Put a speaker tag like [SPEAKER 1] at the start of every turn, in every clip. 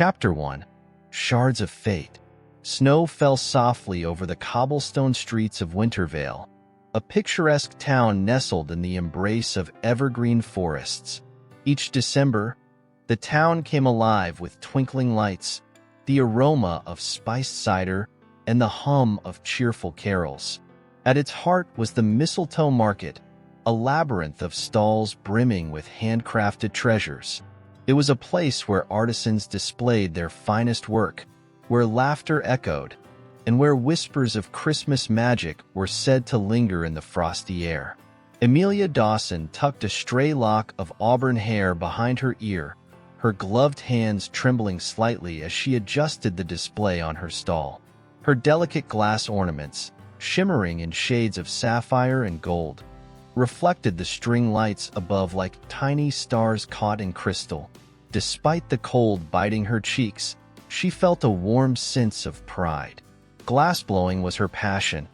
[SPEAKER 1] Chapter 1. Shards of Fate. Snow fell softly over the cobblestone streets of Wintervale, a picturesque town nestled in the embrace of evergreen forests. Each December, the town came alive with twinkling lights, the aroma of spiced cider, and the hum of cheerful carols. At its heart was the Mistletoe Market, a labyrinth of stalls brimming with handcrafted treasures. It was a place where artisans displayed their finest work, where laughter echoed, and where whispers of Christmas magic were said to linger in the frosty air. Amelia Dawson tucked a stray lock of auburn hair behind her ear, her gloved hands trembling slightly as she adjusted the display on her stall. Her delicate glass ornaments, shimmering in shades of sapphire and gold, reflected the string lights above like tiny stars caught in crystal. Despite the cold biting her cheeks, she felt a warm sense of pride. Glassblowing was her passion,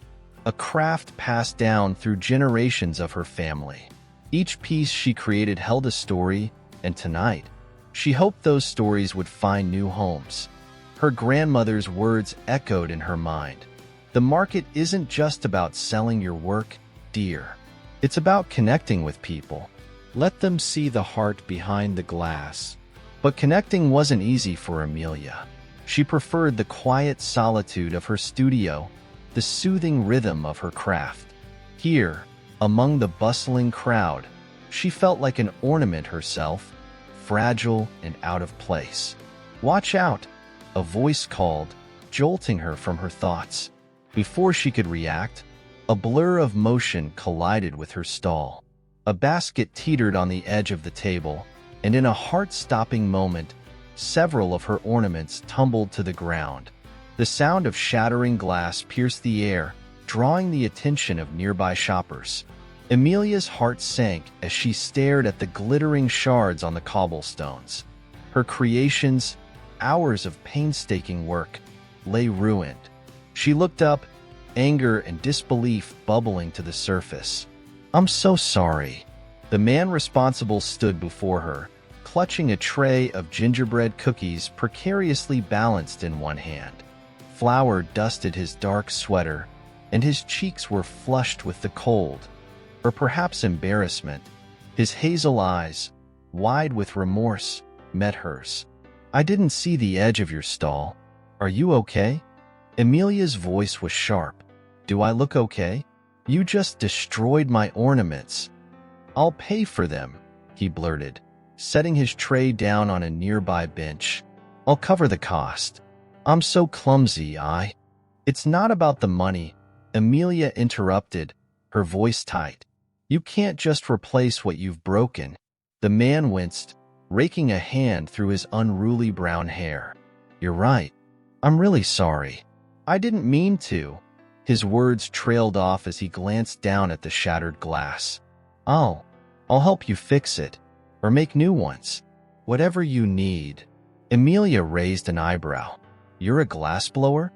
[SPEAKER 1] a craft passed down through generations of her family. Each piece she created held a story, and tonight, she hoped those stories would find new homes. Her grandmother's words echoed in her mind. The market isn't just about selling your work, dear. It's about connecting with people. Let them see the heart behind the glass. But connecting wasn't easy for Amelia. She preferred the quiet solitude of her studio, the soothing rhythm of her craft. Here, among the bustling crowd, she felt like an ornament herself, fragile and out of place. "Watch out!" a voice called, jolting her from her thoughts. Before she could react, a blur of motion collided with her stall. A basket teetered on the edge of the table, and in a heart-stopping moment, several of her ornaments tumbled to the ground. The sound of shattering glass pierced the air, drawing the attention of nearby shoppers. Amelia's heart sank as she stared at the glittering shards on the cobblestones. Her creations, hours of painstaking work, lay ruined. She looked up, anger and disbelief bubbling to the surface. "I'm so sorry." The man responsible stood before her, clutching a tray of gingerbread cookies precariously balanced in one hand. Flour dusted his dark sweater, and his cheeks were flushed with the cold, or perhaps embarrassment. His hazel eyes, wide with remorse, met hers. "I didn't see the edge of your stall. Are you okay?" Amelia's voice was sharp. "Do I look okay? You just destroyed my ornaments." "I'll pay for them," he blurted, setting his tray down on a nearby bench. "I'll cover the cost. I'm so clumsy, It's not about the money," Amelia interrupted, her voice tight. "You can't just replace what you've broken." The man winced, raking a hand through his unruly brown hair. "You're right. I'm really sorry. I didn't mean to." His words trailed off as he glanced down at the shattered glass. I'll help you fix it, or make new ones. Whatever you need." Amelia raised an eyebrow. "You're a glassblower?"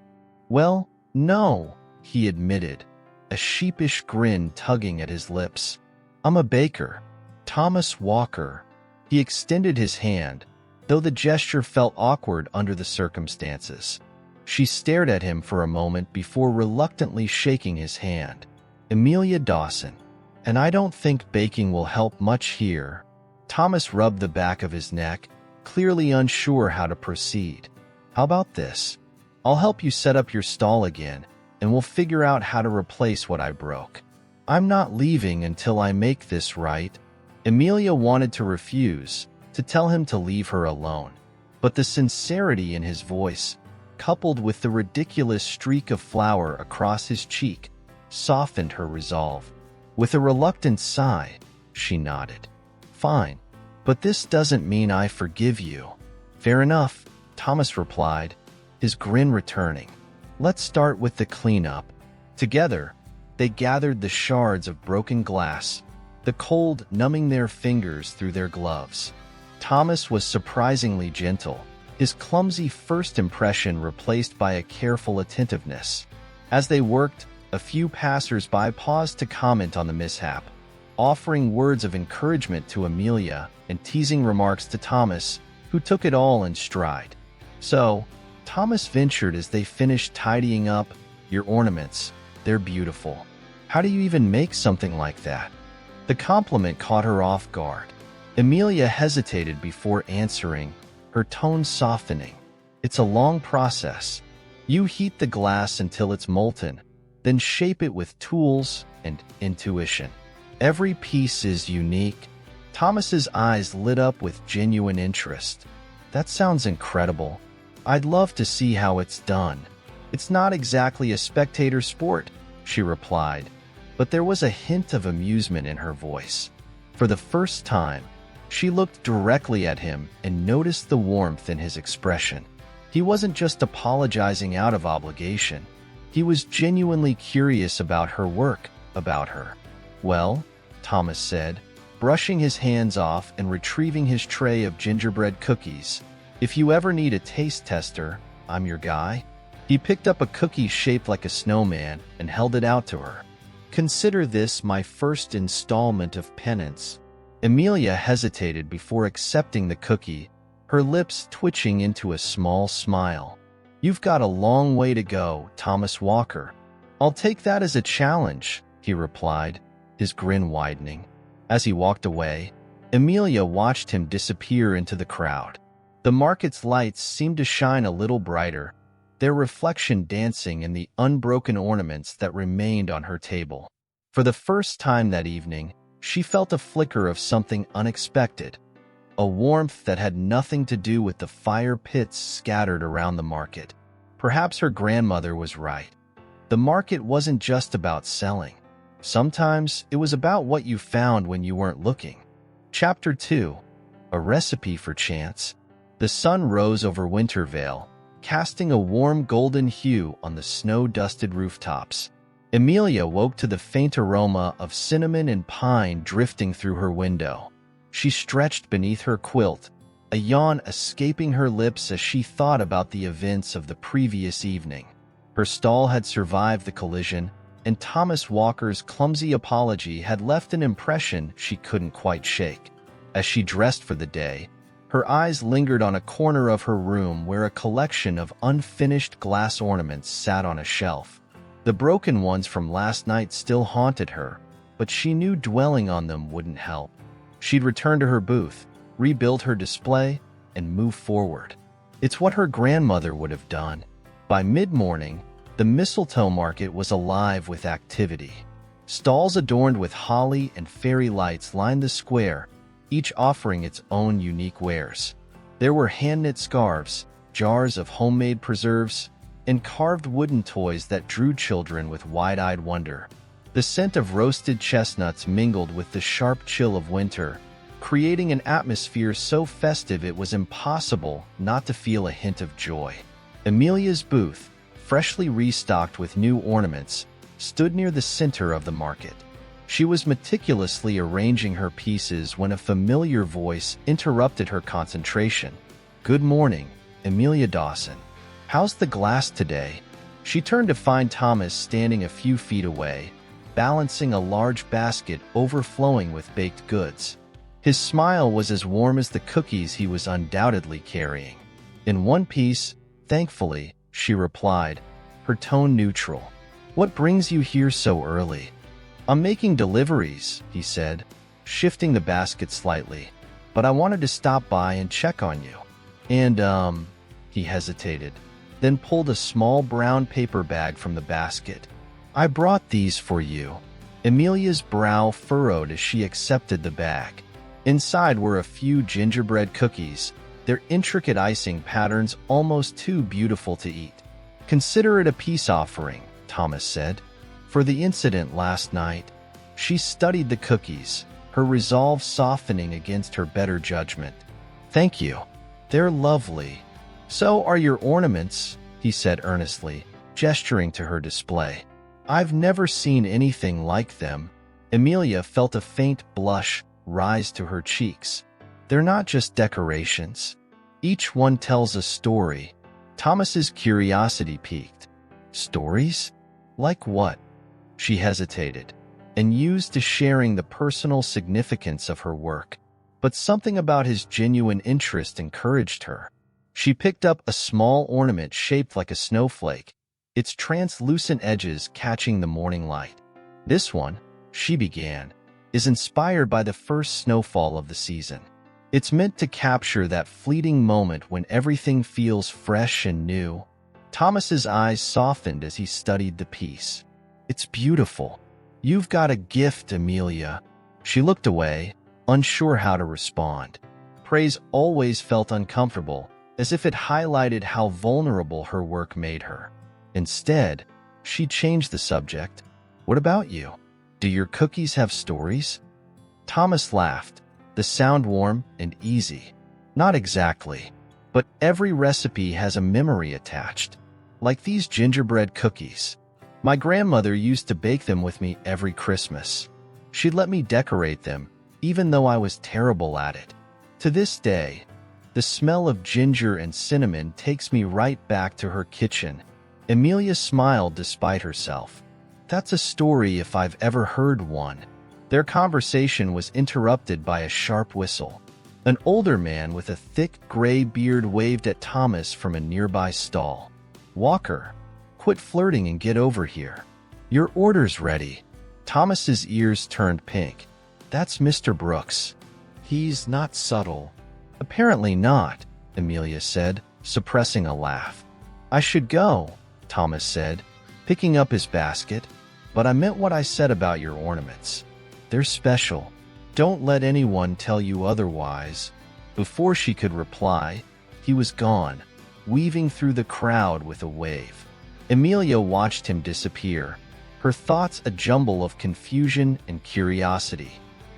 [SPEAKER 1] "Well, no," he admitted, a sheepish grin tugging at his lips. "I'm a baker. Thomas Walker." He extended his hand, though the gesture felt awkward under the circumstances. She stared at him for a moment before reluctantly shaking his hand. "Amelia Dawson. And I don't think baking will help much here." Thomas rubbed the back of his neck, clearly unsure how to proceed. "How about this? I'll help you set up your stall again, and we'll figure out how to replace what I broke. I'm not leaving until I make this right." Amelia wanted to refuse, to tell him to leave her alone. But the sincerity in his voice, coupled with the ridiculous streak of flour across his cheek, softened her resolve. With a reluctant sigh, she nodded. "Fine, but this doesn't mean I forgive you." "Fair enough," Thomas replied, his grin returning. "Let's start with the cleanup." Together, they gathered the shards of broken glass, the cold numbing their fingers through their gloves. Thomas was surprisingly gentle, his clumsy first impression replaced by a careful attentiveness. As they worked, a few passers-by paused to comment on the mishap, offering words of encouragement to Amelia and teasing remarks to Thomas, who took it all in stride. So, Thomas ventured as they finished tidying up. Your ornaments, they're beautiful. How do you even make something like that? The compliment caught her off guard. Amelia hesitated before answering, her tone softening. It's a long process. You heat the glass until it's molten, then shape it with tools and intuition. Every piece is unique. Thomas's eyes lit up with genuine interest. That sounds incredible. I'd love to see how it's done. It's not exactly a spectator sport, she replied, but there was a hint of amusement in her voice. For the first time, she looked directly at him and noticed the warmth in his expression. He wasn't just apologizing out of obligation. He was genuinely curious about her work, about her. Well, Thomas said, brushing his hands off and retrieving his tray of gingerbread cookies. If you ever need a taste tester, I'm your guy. He picked up a cookie shaped like a snowman and held it out to her. Consider this my first installment of penance. Amelia hesitated before accepting the cookie, her lips twitching into a small smile. You've got a long way to go, Thomas Walker. I'll take that as a challenge, he replied, his grin widening. As he walked away, Amelia watched him disappear into the crowd. The market's lights seemed to shine a little brighter, their reflection dancing in the unbroken ornaments that remained on her table. For the first time that evening, she felt a flicker of something unexpected, a warmth that had nothing to do with the fire pits scattered around the market. Perhaps her grandmother was right. The market wasn't just about selling. Sometimes it was about what you found when you weren't looking. Chapter 2. A Recipe for Chance. The sun rose over Wintervale, casting a warm golden hue on the snow-dusted rooftops. Amelia woke to the faint aroma of cinnamon and pine drifting through her window. She stretched beneath her quilt, a yawn escaping her lips as she thought about the events of the previous evening. Her stall had survived the collision, and Thomas Walker's clumsy apology had left an impression she couldn't quite shake. As she dressed for the day, her eyes lingered on a corner of her room where a collection of unfinished glass ornaments sat on a shelf. The broken ones from last night still haunted her, but she knew dwelling on them wouldn't help. She'd return to her booth, rebuild her display, and move forward. It's what her grandmother would have done. By mid-morning, the Mistletoe Market was alive with activity. Stalls adorned with holly and fairy lights lined the square, each offering its own unique wares. There were hand-knit scarves, jars of homemade preserves, and carved wooden toys that drew children with wide-eyed wonder. The scent of roasted chestnuts mingled with the sharp chill of winter, creating an atmosphere so festive it was impossible not to feel a hint of joy. Amelia's booth, freshly restocked with new ornaments, stood near the center of the market. She was meticulously arranging her pieces when a familiar voice interrupted her concentration. "Good morning, Amelia Dawson. How's the glass today?" She turned to find Thomas standing a few feet away, balancing a large basket overflowing with baked goods. His smile was as warm as the cookies he was undoubtedly carrying. "In one piece, thankfully," she replied, her tone neutral. "What brings you here so early?" "I'm making deliveries," he said, shifting the basket slightly, "but I wanted to stop by and check on you." And, he hesitated, then pulled a small brown paper bag from the basket. "I brought these for you." Amelia's brow furrowed as she accepted the bag. Inside were a few gingerbread cookies, their intricate icing patterns almost too beautiful to eat. "Consider it a peace offering," Thomas said. "For the incident last night." She studied the cookies, her resolve softening against her better judgment. "Thank you. They're lovely." "So are your ornaments," he said earnestly, gesturing to her display. "I've never seen anything like them." Amelia felt a faint blush rise to her cheeks. "They're not just decorations. Each one tells a story." Thomas's curiosity piqued. "Stories? Like what?" She hesitated, and used to sharing the personal significance of her work, but something about his genuine interest encouraged her. She picked up a small ornament shaped like a snowflake, its translucent edges catching the morning light. "This one," she began, "is inspired by the first snowfall of the season. It's meant to capture that fleeting moment when everything feels fresh and new." Thomas's eyes softened as he studied the piece. "It's beautiful. You've got a gift, Amelia." She looked away, unsure how to respond. Praise always felt uncomfortable, as if it highlighted how vulnerable her work made her. Instead, she changed the subject. "What about you? Do your cookies have stories?" Thomas laughed, the sound warm and easy. "Not exactly, but every recipe has a memory attached. Like these gingerbread cookies. My grandmother used to bake them with me every Christmas. She'd let me decorate them, even though I was terrible at it. To this day, the smell of ginger and cinnamon takes me right back to her kitchen." Amelia smiled despite herself. "That's a story if I've ever heard one." Their conversation was interrupted by a sharp whistle. An older man with a thick gray beard waved at Thomas from a nearby stall. "Walker, quit flirting and get over here. Your order's ready." Thomas's ears turned pink. "That's Mr. Brooks. He's not subtle." "Apparently not," Amelia said, suppressing a laugh. "I should go," Thomas said, picking up his basket. "But I meant what I said about your ornaments. They're special. Don't let anyone tell you otherwise." Before she could reply, he was gone, weaving through the crowd with a wave. Amelia watched him disappear, her thoughts a jumble of confusion and curiosity.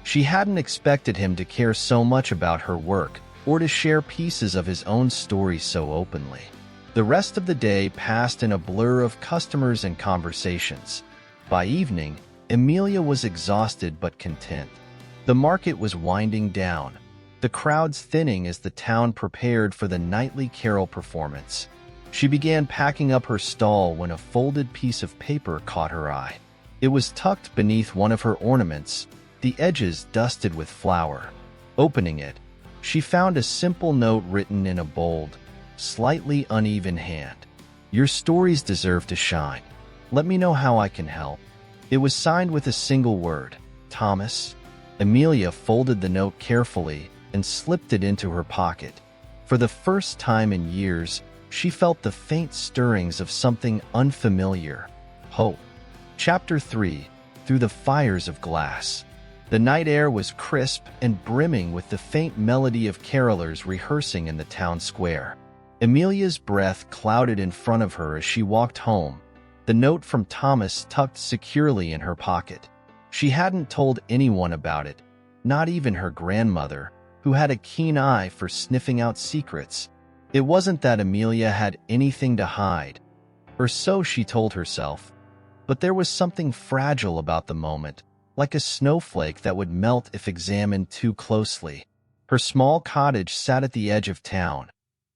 [SPEAKER 1] She hadn't expected him to care so much about her work or to share pieces of his own story so openly. The rest of the day passed in a blur of customers and conversations. By evening, Amelia was exhausted but content. The market was winding down, the crowds thinning as the town prepared for the nightly carol performance. She began packing up her stall when a folded piece of paper caught her eye. It was tucked beneath one of her ornaments, the edges dusted with flour. Opening it, she found a simple note written in a bold, slightly uneven hand. "Your stories deserve to shine. Let me know how I can help." It was signed with a single word, "Thomas." Amelia folded the note carefully and slipped it into her pocket. For the first time in years, she felt the faint stirrings of something unfamiliar. Hope. Chapter 3. Through the Fires of Glass. The night air was crisp and brimming with the faint melody of carolers rehearsing in the town square. Amelia's breath clouded in front of her as she walked home, the note from Thomas tucked securely in her pocket. She hadn't told anyone about it, not even her grandmother, who had a keen eye for sniffing out secrets. It wasn't that Amelia had anything to hide, or so she told herself, but there was something fragile about the moment, like a snowflake that would melt if examined too closely. Her small cottage sat at the edge of town,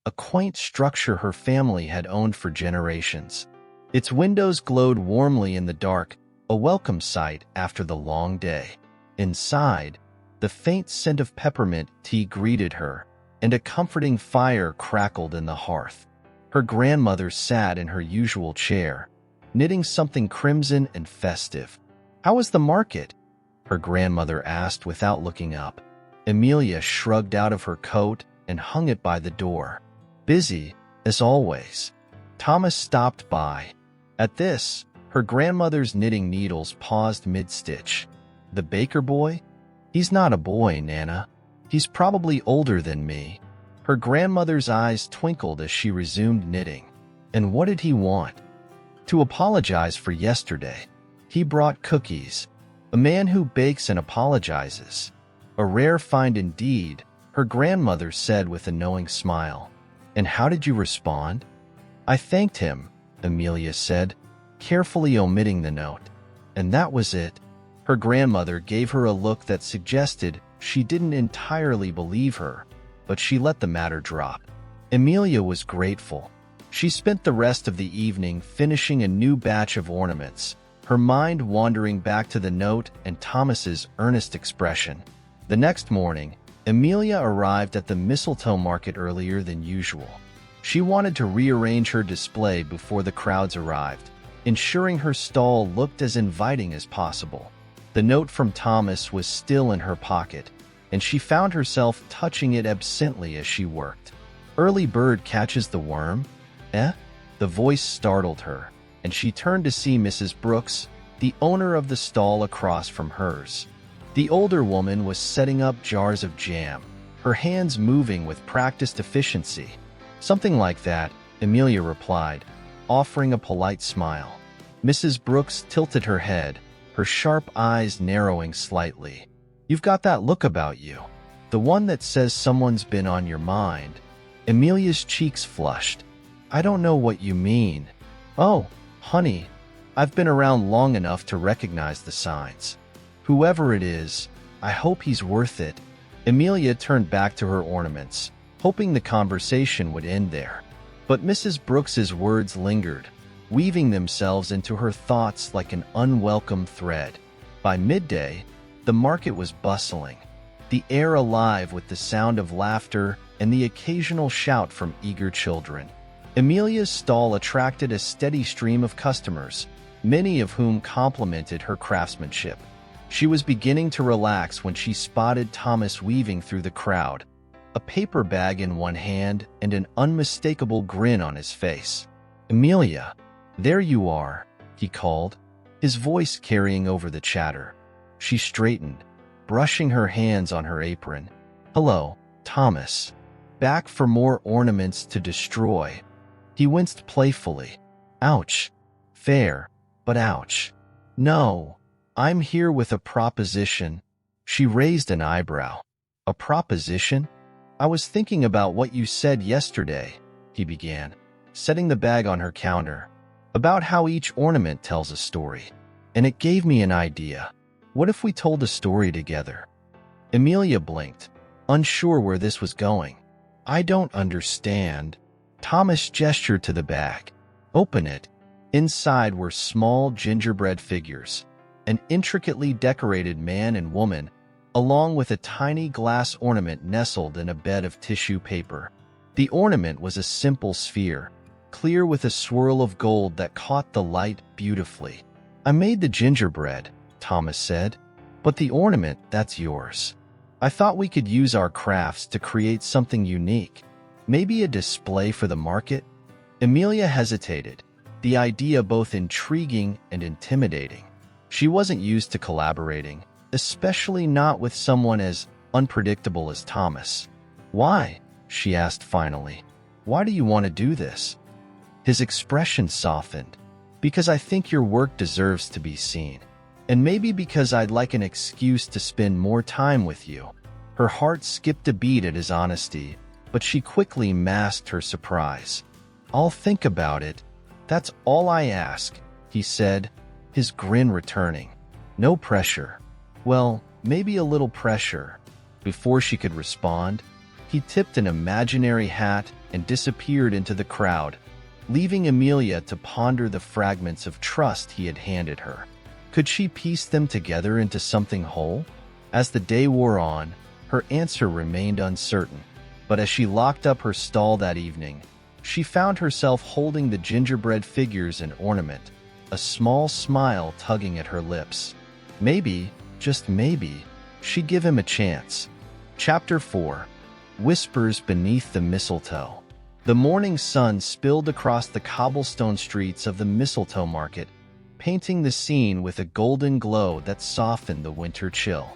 [SPEAKER 1] a quaint structure her family had owned for generations. Its windows glowed warmly in the dark, a welcome sight after the long day. Inside, the faint scent of peppermint tea greeted her, and a comforting fire crackled in the hearth. Her grandmother sat in her usual chair, knitting something crimson and festive. "How was the market?" her grandmother asked without looking up. Amelia shrugged out of her coat and hung it by the door. "Busy, as always." Thomas stopped by. At this, her grandmother's knitting needles paused mid-stitch. "The baker boy? He's not a boy, Nana. He's probably older than me." Her grandmother's eyes twinkled as she resumed knitting. "And what did he want?" "To apologize for yesterday. He brought cookies. A man who bakes and apologizes. A rare find indeed," her grandmother said with a knowing smile. "And how did you respond?" "I thanked him," Amelia said, carefully omitting the note. "And that was it." Her grandmother gave her a look that suggested she didn't entirely believe her, but she let the matter drop. Amelia was grateful. She spent the rest of the evening finishing a new batch of ornaments, her mind wandering back to the note and Thomas's earnest expression. The next morning, Amelia arrived at the Mistletoe Market earlier than usual. She wanted to rearrange her display before the crowds arrived, ensuring her stall looked as inviting as possible. The note from Thomas was still in her pocket, and she found herself touching it absently as she worked. "Early bird catches the worm? Eh?" The voice startled her, and she turned to see Mrs. Brooks, the owner of the stall across from hers. The older woman was setting up jars of jam, her hands moving with practiced efficiency. "Something like that," Amelia replied, offering a polite smile. Mrs. Brooks tilted her head, her sharp eyes narrowing slightly. "You've got that look about you. The one that says someone's been on your mind." Amelia's cheeks flushed. "I don't know what you mean." "Oh, honey, I've been around long enough to recognize the signs. Whoever it is, I hope he's worth it." Amelia turned back to her ornaments, hoping the conversation would end there. But Mrs. Brooks's words lingered, weaving themselves into her thoughts like an unwelcome thread. By midday, the market was bustling, the air alive with the sound of laughter and the occasional shout from eager children. Amelia's stall attracted a steady stream of customers, many of whom complimented her craftsmanship. She was beginning to relax when she spotted Thomas weaving through the crowd, a paper bag in one hand and an unmistakable grin on his face. "Amelia, there you are," he called, his voice carrying over the chatter. She straightened, brushing her hands on her apron. "Hello, Thomas. Back for more ornaments to destroy." He winced playfully. "Ouch. Fair, but ouch." "No, I'm here with a proposition." She raised an eyebrow. "A proposition? I was thinking about what you said yesterday," he began, setting the bag on her counter, "about how each ornament tells a story. And it gave me an idea. What if we told a story together?" Amelia blinked, unsure where this was going. "I don't understand." Thomas gestured to the bag. "Open it." Inside were small gingerbread figures, an intricately decorated man and woman, along with a tiny glass ornament nestled in a bed of tissue paper. The ornament was a simple sphere, clear with a swirl of gold that caught the light beautifully. "I made the gingerbread," Thomas said, "but the ornament, that's yours. I thought we could use our crafts to create something unique. Maybe a display for the market?" Amelia hesitated, the idea both intriguing and intimidating. She wasn't used to collaborating, especially not with someone as unpredictable as Thomas. "Why?" she asked finally. "Why do you want to do this?" His expression softened. "Because I think your work deserves to be seen. And maybe because I'd like an excuse to spend more time with you." Her heart skipped a beat at his honesty, but she quickly masked her surprise. "I'll think about it. That's all I ask," he said, his grin returning. "No pressure." "Well, maybe a little pressure." Before she could respond, he tipped an imaginary hat and disappeared into the crowd, leaving Amelia to ponder the fragments of trust he had handed her. Could she piece them together into something whole? As the day wore on, her answer remained uncertain, but as she locked up her stall that evening, she found herself holding the gingerbread figures and ornament, a small smile tugging at her lips. Maybe, just maybe, she'd give him a chance. Chapter 4. Whispers Beneath the Mistletoe. The morning sun spilled across the cobblestone streets of the Mistletoe Market, painting the scene with a golden glow that softened the winter chill.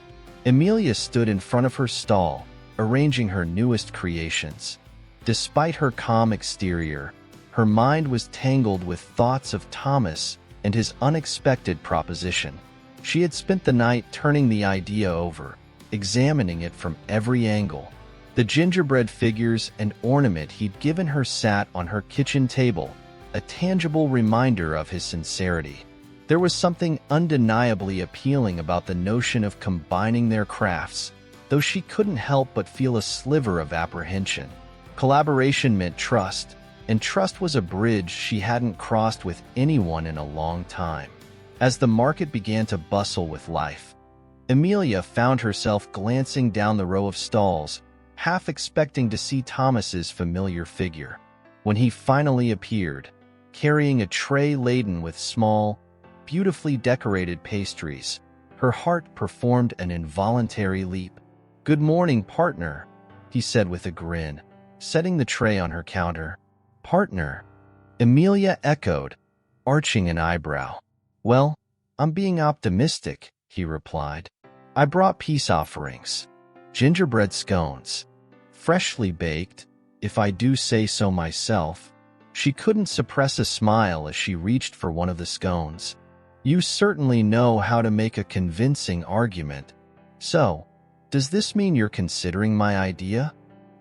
[SPEAKER 1] Amelia stood in front of her stall, arranging her newest creations. Despite her calm exterior, her mind was tangled with thoughts of Thomas and his unexpected proposition. She had spent the night turning the idea over, examining it from every angle. The gingerbread figures and ornament he'd given her sat on her kitchen table, a tangible reminder of his sincerity. There was something undeniably appealing about the notion of combining their crafts, though she couldn't help but feel a sliver of apprehension. Collaboration meant trust, and trust was a bridge she hadn't crossed with anyone in a long time. As the market began to bustle with life, Amelia found herself glancing down the row of stalls, half expecting to see Thomas's familiar figure. When he finally appeared, carrying a tray laden with small, beautifully decorated pastries, her heart performed an involuntary leap. "Good morning, partner," he said with a grin, setting the tray on her counter. "Partner?" Amelia echoed, arching an eyebrow. "Well, I'm being optimistic," he replied. "I brought peace offerings. Gingerbread scones. Freshly baked, if I do say so myself." She couldn't suppress a smile as she reached for one of the scones. "You certainly know how to make a convincing argument. So, does this mean you're considering my idea?"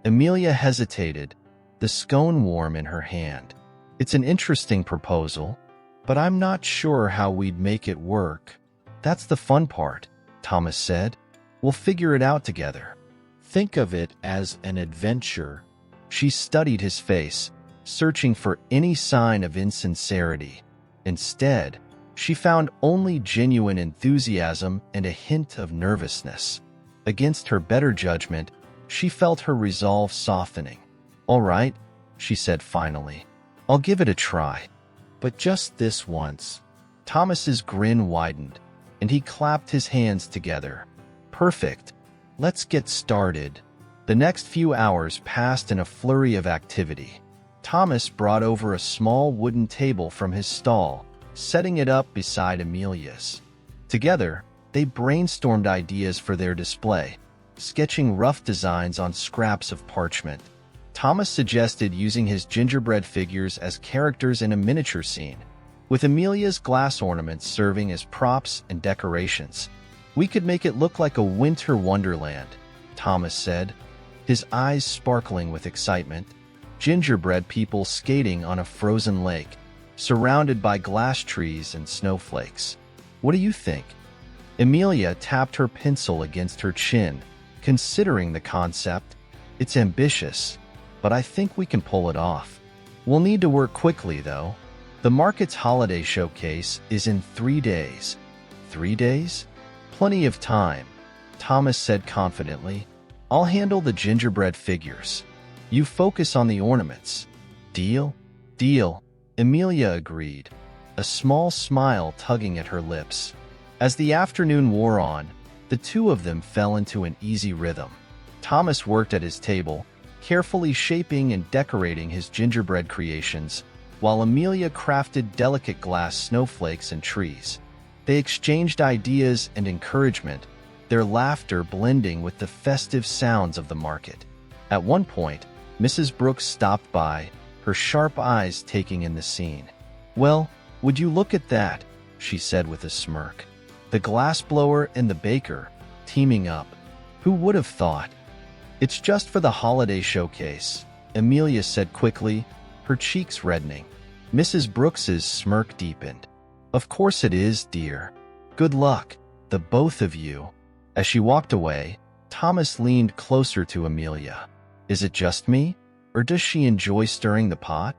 [SPEAKER 1] Amelia hesitated, the scone warm in her hand. "It's an interesting proposal, but I'm not sure how we'd make it work." "That's the fun part," Thomas said. "We'll figure it out together. Think of it as an adventure." She studied his face, searching for any sign of insincerity. Instead, she found only genuine enthusiasm and a hint of nervousness. Against her better judgment, she felt her resolve softening. "All right," she said finally. "I'll give it a try. But just this once." Thomas's grin widened, and he clapped his hands together. "Perfect. Let's get started." The next few hours passed in a flurry of activity. Thomas brought over a small wooden table from his stall, setting it up beside Amelia's. Together, they brainstormed ideas for their display, sketching rough designs on scraps of parchment. Thomas suggested using his gingerbread figures as characters in a miniature scene, with Amelia's glass ornaments serving as props and decorations. "We could make it look like a winter wonderland," Thomas said, his eyes sparkling with excitement. Gingerbread people skating on a frozen lake, surrounded by glass trees and snowflakes. "What do you think?" Amelia tapped her pencil against her chin, considering the concept. "It's ambitious, but I think we can pull it off. We'll need to work quickly, though. The market's holiday showcase is in 3 days." 3 days? Plenty of time, Thomas said confidently. "I'll handle the gingerbread figures. You focus on the ornaments." "Deal?" "Deal," Amelia agreed, a small smile tugging at her lips. As the afternoon wore on, the two of them fell into an easy rhythm. Thomas worked at his table, carefully shaping and decorating his gingerbread creations, while Amelia crafted delicate glass snowflakes and trees. They exchanged ideas and encouragement, their laughter blending with the festive sounds of the market. At one point, Mrs. Brooks stopped by, her sharp eyes taking in the scene. "Well, would you look at that?" she said with a smirk. "The glassblower and the baker, teaming up. Who would have thought?" "It's just for the holiday showcase," Amelia said quickly, her cheeks reddening. Mrs. Brooks's smirk deepened. "Of course it is, dear. Good luck, the both of you." As she walked away, Thomas leaned closer to Amelia. "Is it just me, or does she enjoy stirring the pot?"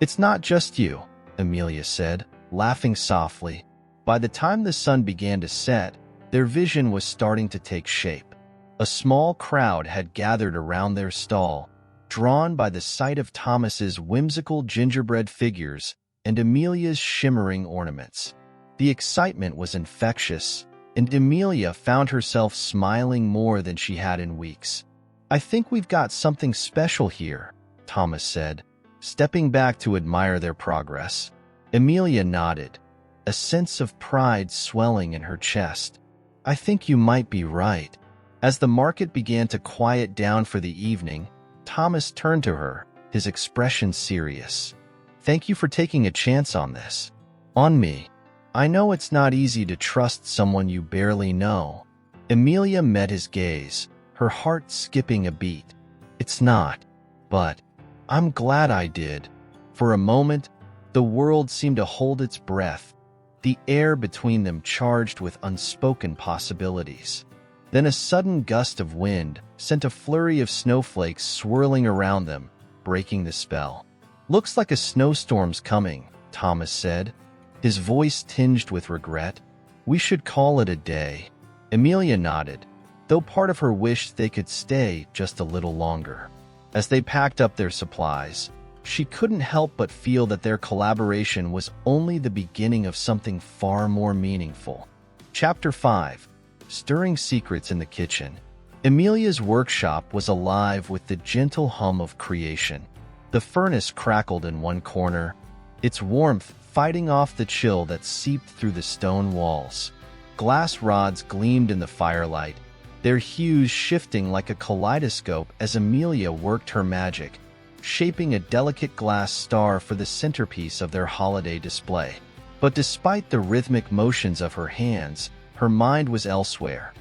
[SPEAKER 1] "It's not just you," Amelia said, laughing softly. By the time the sun began to set, their vision was starting to take shape. A small crowd had gathered around their stall, drawn by the sight of Thomas's whimsical gingerbread figures and Amelia's shimmering ornaments. The excitement was infectious, and Amelia found herself smiling more than she had in weeks. "I think we've got something special here," Thomas said, stepping back to admire their progress. Amelia nodded, a sense of pride swelling in her chest. "I think you might be right." As the market began to quiet down for the evening, Thomas turned to her, his expression serious. "Thank you for taking a chance on this. On me. I know it's not easy to trust someone you barely know." Amelia met his gaze, her heart skipping a beat. "It's not. But I'm glad I did." For a moment, the world seemed to hold its breath, the air between them charged with unspoken possibilities. Then a sudden gust of wind sent a flurry of snowflakes swirling around them, breaking the spell. "Looks like a snowstorm's coming," Thomas said, his voice tinged with regret. "We should call it a day." Amelia nodded, though part of her wished they could stay just a little longer. As they packed up their supplies, She couldn't help but feel that their collaboration was only the beginning of something far more meaningful. Chapter 5. Stirring Secrets in the Kitchen. Emilia's workshop was alive with the gentle hum of creation. The furnace crackled in one corner, its warmth fighting off the chill that seeped through the stone walls. Glass rods gleamed in the firelight, their hues shifting like a kaleidoscope as Emilia worked her magic, shaping a delicate glass star for the centerpiece of their holiday display. But despite the rhythmic motions of her hands, her mind was elsewhere,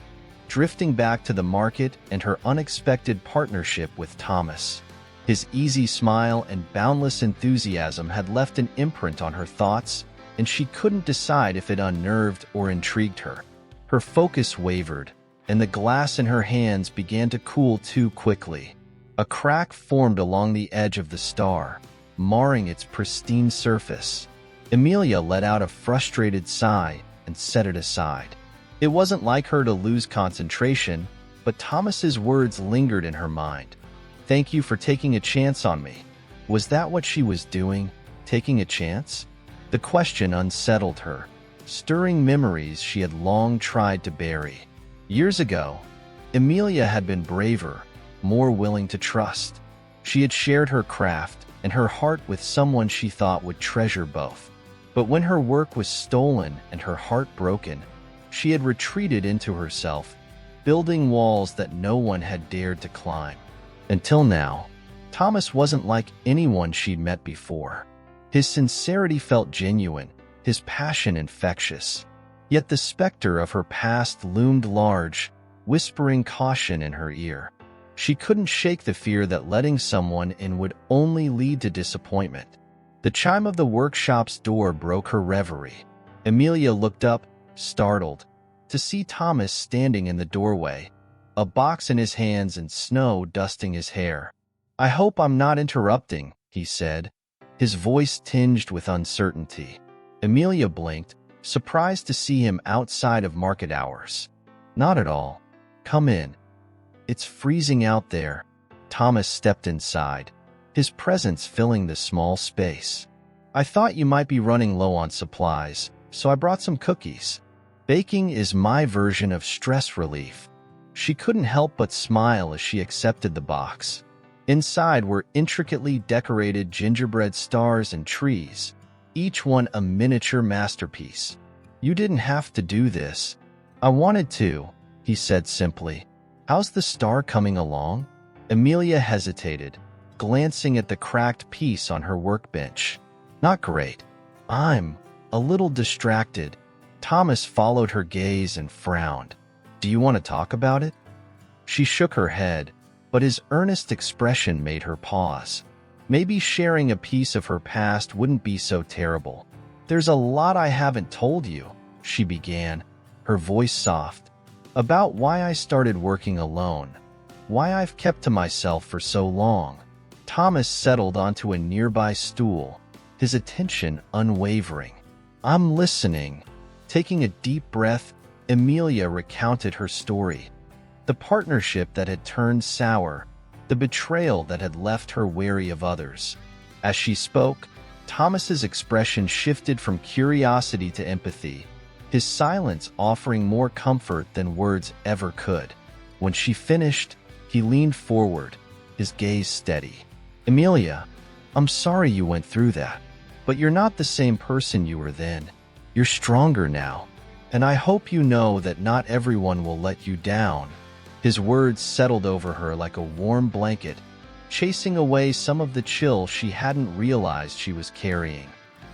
[SPEAKER 1] drifting back to the market and her unexpected partnership with Thomas. His easy smile and boundless enthusiasm had left an imprint on her thoughts, and she couldn't decide if it unnerved or intrigued her. Her focus wavered, and the glass in her hands began to cool too quickly. A crack formed along the edge of the star, marring its pristine surface. Emilia let out a frustrated sigh and set it aside. It wasn't like her to lose concentration, but Thomas's words lingered in her mind. "Thank you for taking a chance on me." Was that what she was doing, taking a chance? The question unsettled her, stirring memories she had long tried to bury. Years ago, Emilia had been braver, more willing to trust. She had shared her craft and her heart with someone she thought would treasure both. But when her work was stolen and her heart broken, she had retreated into herself, building walls that no one had dared to climb. Until now, Thomas wasn't like anyone she'd met before. His sincerity felt genuine, his passion infectious. Yet the specter of her past loomed large, whispering caution in her ear. She couldn't shake the fear that letting someone in would only lead to disappointment. The chime of the workshop's door broke her reverie. Emilia looked up, startled, to see Thomas standing in the doorway, a box in his hands and snow dusting his hair. "I hope I'm not interrupting," he said, his voice tinged with uncertainty. Emilia blinked, surprised to see him outside of market hours. "Not at all. Come in." "It's freezing out there." Thomas stepped inside, his presence filling the small space. "I thought you might be running low on supplies, so I brought some cookies. Baking is my version of stress relief." She couldn't help but smile as she accepted the box. Inside were intricately decorated gingerbread stars and trees, each one a miniature masterpiece. "You didn't have to do this." "I wanted to," he said simply. "How's the star coming along?" Emilia hesitated, glancing at the cracked piece on her workbench. "Not great. I'm a little distracted." Thomas followed her gaze and frowned. "Do you want to talk about it?" She shook her head, but his earnest expression made her pause. Maybe sharing a piece of her past wouldn't be so terrible. "There's a lot I haven't told you," she began, her voice soft. "About why I started working alone, why I've kept to myself for so long." Thomas settled onto a nearby stool, his attention unwavering. "I'm listening." Taking a deep breath, Emilia recounted her story. The partnership that had turned sour, the betrayal that had left her wary of others. As she spoke, Thomas's expression shifted from curiosity to empathy, his silence offering more comfort than words ever could. When she finished, he leaned forward, his gaze steady. "Emilia, I'm sorry you went through that, but you're not the same person you were then. You're stronger now, and I hope you know that not everyone will let you down." His words settled over her like a warm blanket, chasing away some of the chill she hadn't realized she was carrying.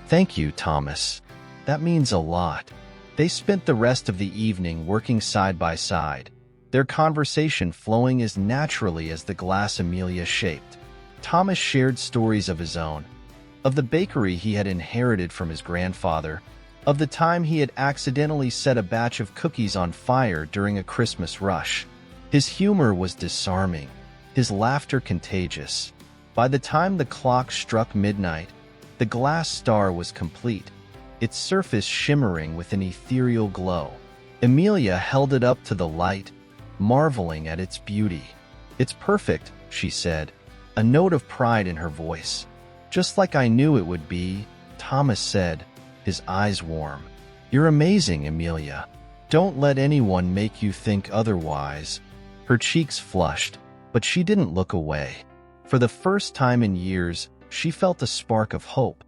[SPEAKER 1] "Thank you, Thomas. That means a lot." They spent the rest of the evening working side by side, their conversation flowing as naturally as the glass Emilia shaped. Thomas shared stories of his own, of the bakery he had inherited from his grandfather, of the time he had accidentally set a batch of cookies on fire during a Christmas rush. His humor was disarming, his laughter contagious. By the time the clock struck midnight, the glass star was complete, its surface shimmering with an ethereal glow. Emilia held it up to the light, marveling at its beauty. "It's perfect," she said, a note of pride in her voice. Just like I knew it would be, Thomas said, his eyes warm. You're amazing, Amelia. Don't let anyone make you think otherwise. Her cheeks flushed, but she didn't look away. For the first time in years, she felt a spark of hope.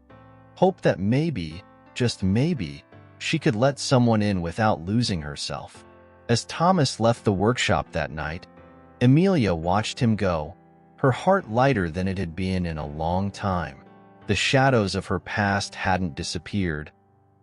[SPEAKER 1] Hope that maybe, just maybe, she could let someone in without losing herself. As Thomas left the workshop that night, Amelia watched him go, her heart lighter than it had been in a long time. The shadows of her past hadn't disappeared,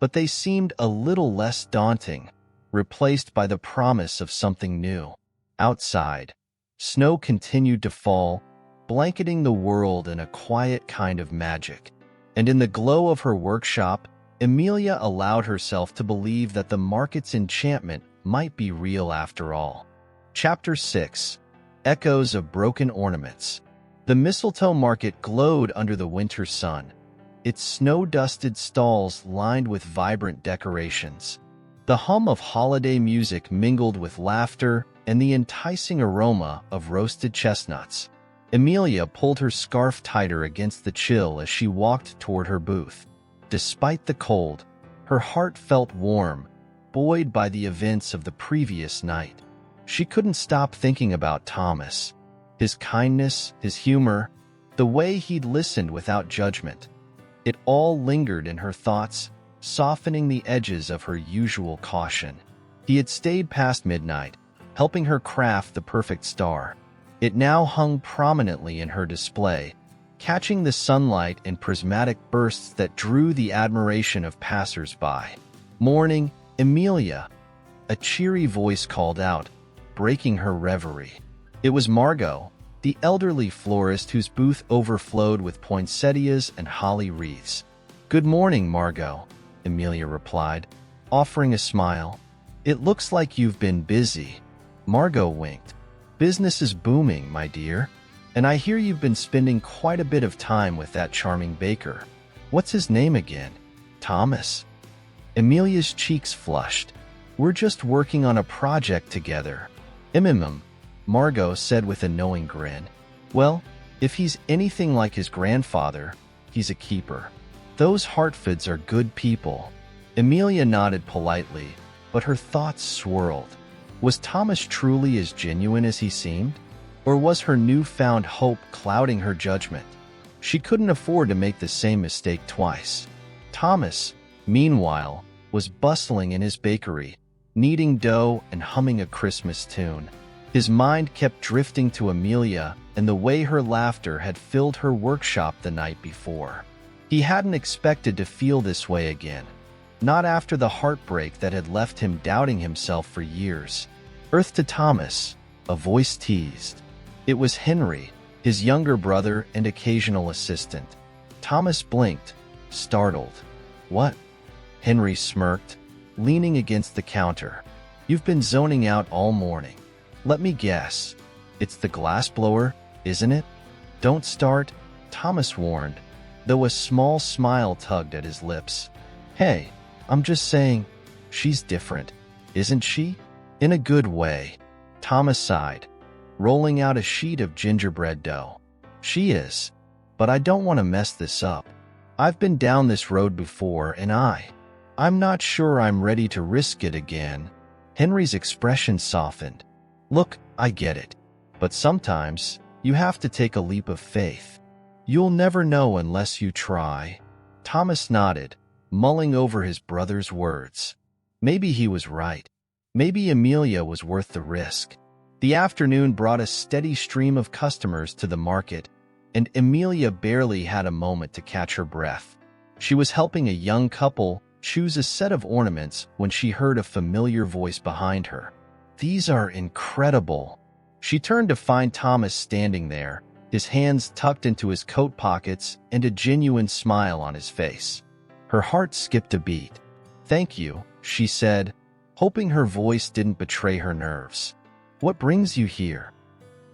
[SPEAKER 1] but they seemed a little less daunting, replaced by the promise of something new. Outside, snow continued to fall, blanketing the world in a quiet kind of magic. And in the glow of her workshop, Amelia allowed herself to believe that the market's enchantment might be real after all. Chapter 6. Echoes of Broken Ornaments. The Mistletoe Market glowed under the winter sun, its snow-dusted stalls lined with vibrant decorations. The hum of holiday music mingled with laughter and the enticing aroma of roasted chestnuts. Amelia pulled her scarf tighter against the chill as she walked toward her booth. Despite the cold, her heart felt warm, buoyed by the events of the previous night. She couldn't stop thinking about Thomas, his kindness, his humor, the way he'd listened without judgment. It all lingered in her thoughts, softening the edges of her usual caution. He had stayed past midnight, helping her craft the perfect star. It now hung prominently in her display, catching the sunlight in prismatic bursts that drew the admiration of passers-by. "Morning, Amelia," a cheery voice called out, breaking her reverie. It was Margot, the elderly florist whose booth overflowed with poinsettias and holly wreaths. "Good morning, Margot," Amelia replied, offering a smile. "It looks like you've been busy." Margot winked. "Business is booming, my dear. And I hear you've been spending quite a bit of time with that charming baker. What's his name again? Thomas?" Amelia's cheeks flushed. "We're just working on a project together." Margot said with a knowing grin. "Well, if he's anything like his grandfather, he's a keeper. Those Hartfords are good people." Amelia nodded politely, but her thoughts swirled. Was Thomas truly as genuine as he seemed? Or was her newfound hope clouding her judgment? She couldn't afford to make the same mistake twice. Thomas, meanwhile, was bustling in his bakery, kneading dough and humming a Christmas tune. His mind kept drifting to Amelia and the way her laughter had filled her workshop the night before. He hadn't expected to feel this way again, not after the heartbreak that had left him doubting himself for years. "Earth to Thomas," a voice teased. It was Henry, his younger brother and occasional assistant. Thomas blinked, startled. "What?" Henry smirked, leaning against the counter. "You've been zoning out all morning. Let me guess. It's the glassblower, isn't it?" "Don't start," Thomas warned, though a small smile tugged at his lips. "Hey, I'm just saying, she's different, isn't she?" "In a good way," Thomas sighed, rolling out a sheet of gingerbread dough. "She is, but I don't want to mess this up. I've been down this road before and I'm not sure I'm ready to risk it again." Henry's expression softened. "Look, I get it, but sometimes you have to take a leap of faith. You'll never know unless you try." Thomas nodded, mulling over his brother's words. Maybe he was right. Maybe Amelia was worth the risk. The afternoon brought a steady stream of customers to the market, and Amelia barely had a moment to catch her breath. She was helping a young couple choose a set of ornaments when she heard a familiar voice behind her. "These are incredible." She turned to find Thomas standing there, his hands tucked into his coat pockets and a genuine smile on his face. Her heart skipped a beat. "Thank you," she said, hoping her voice didn't betray her nerves. "What brings you here?"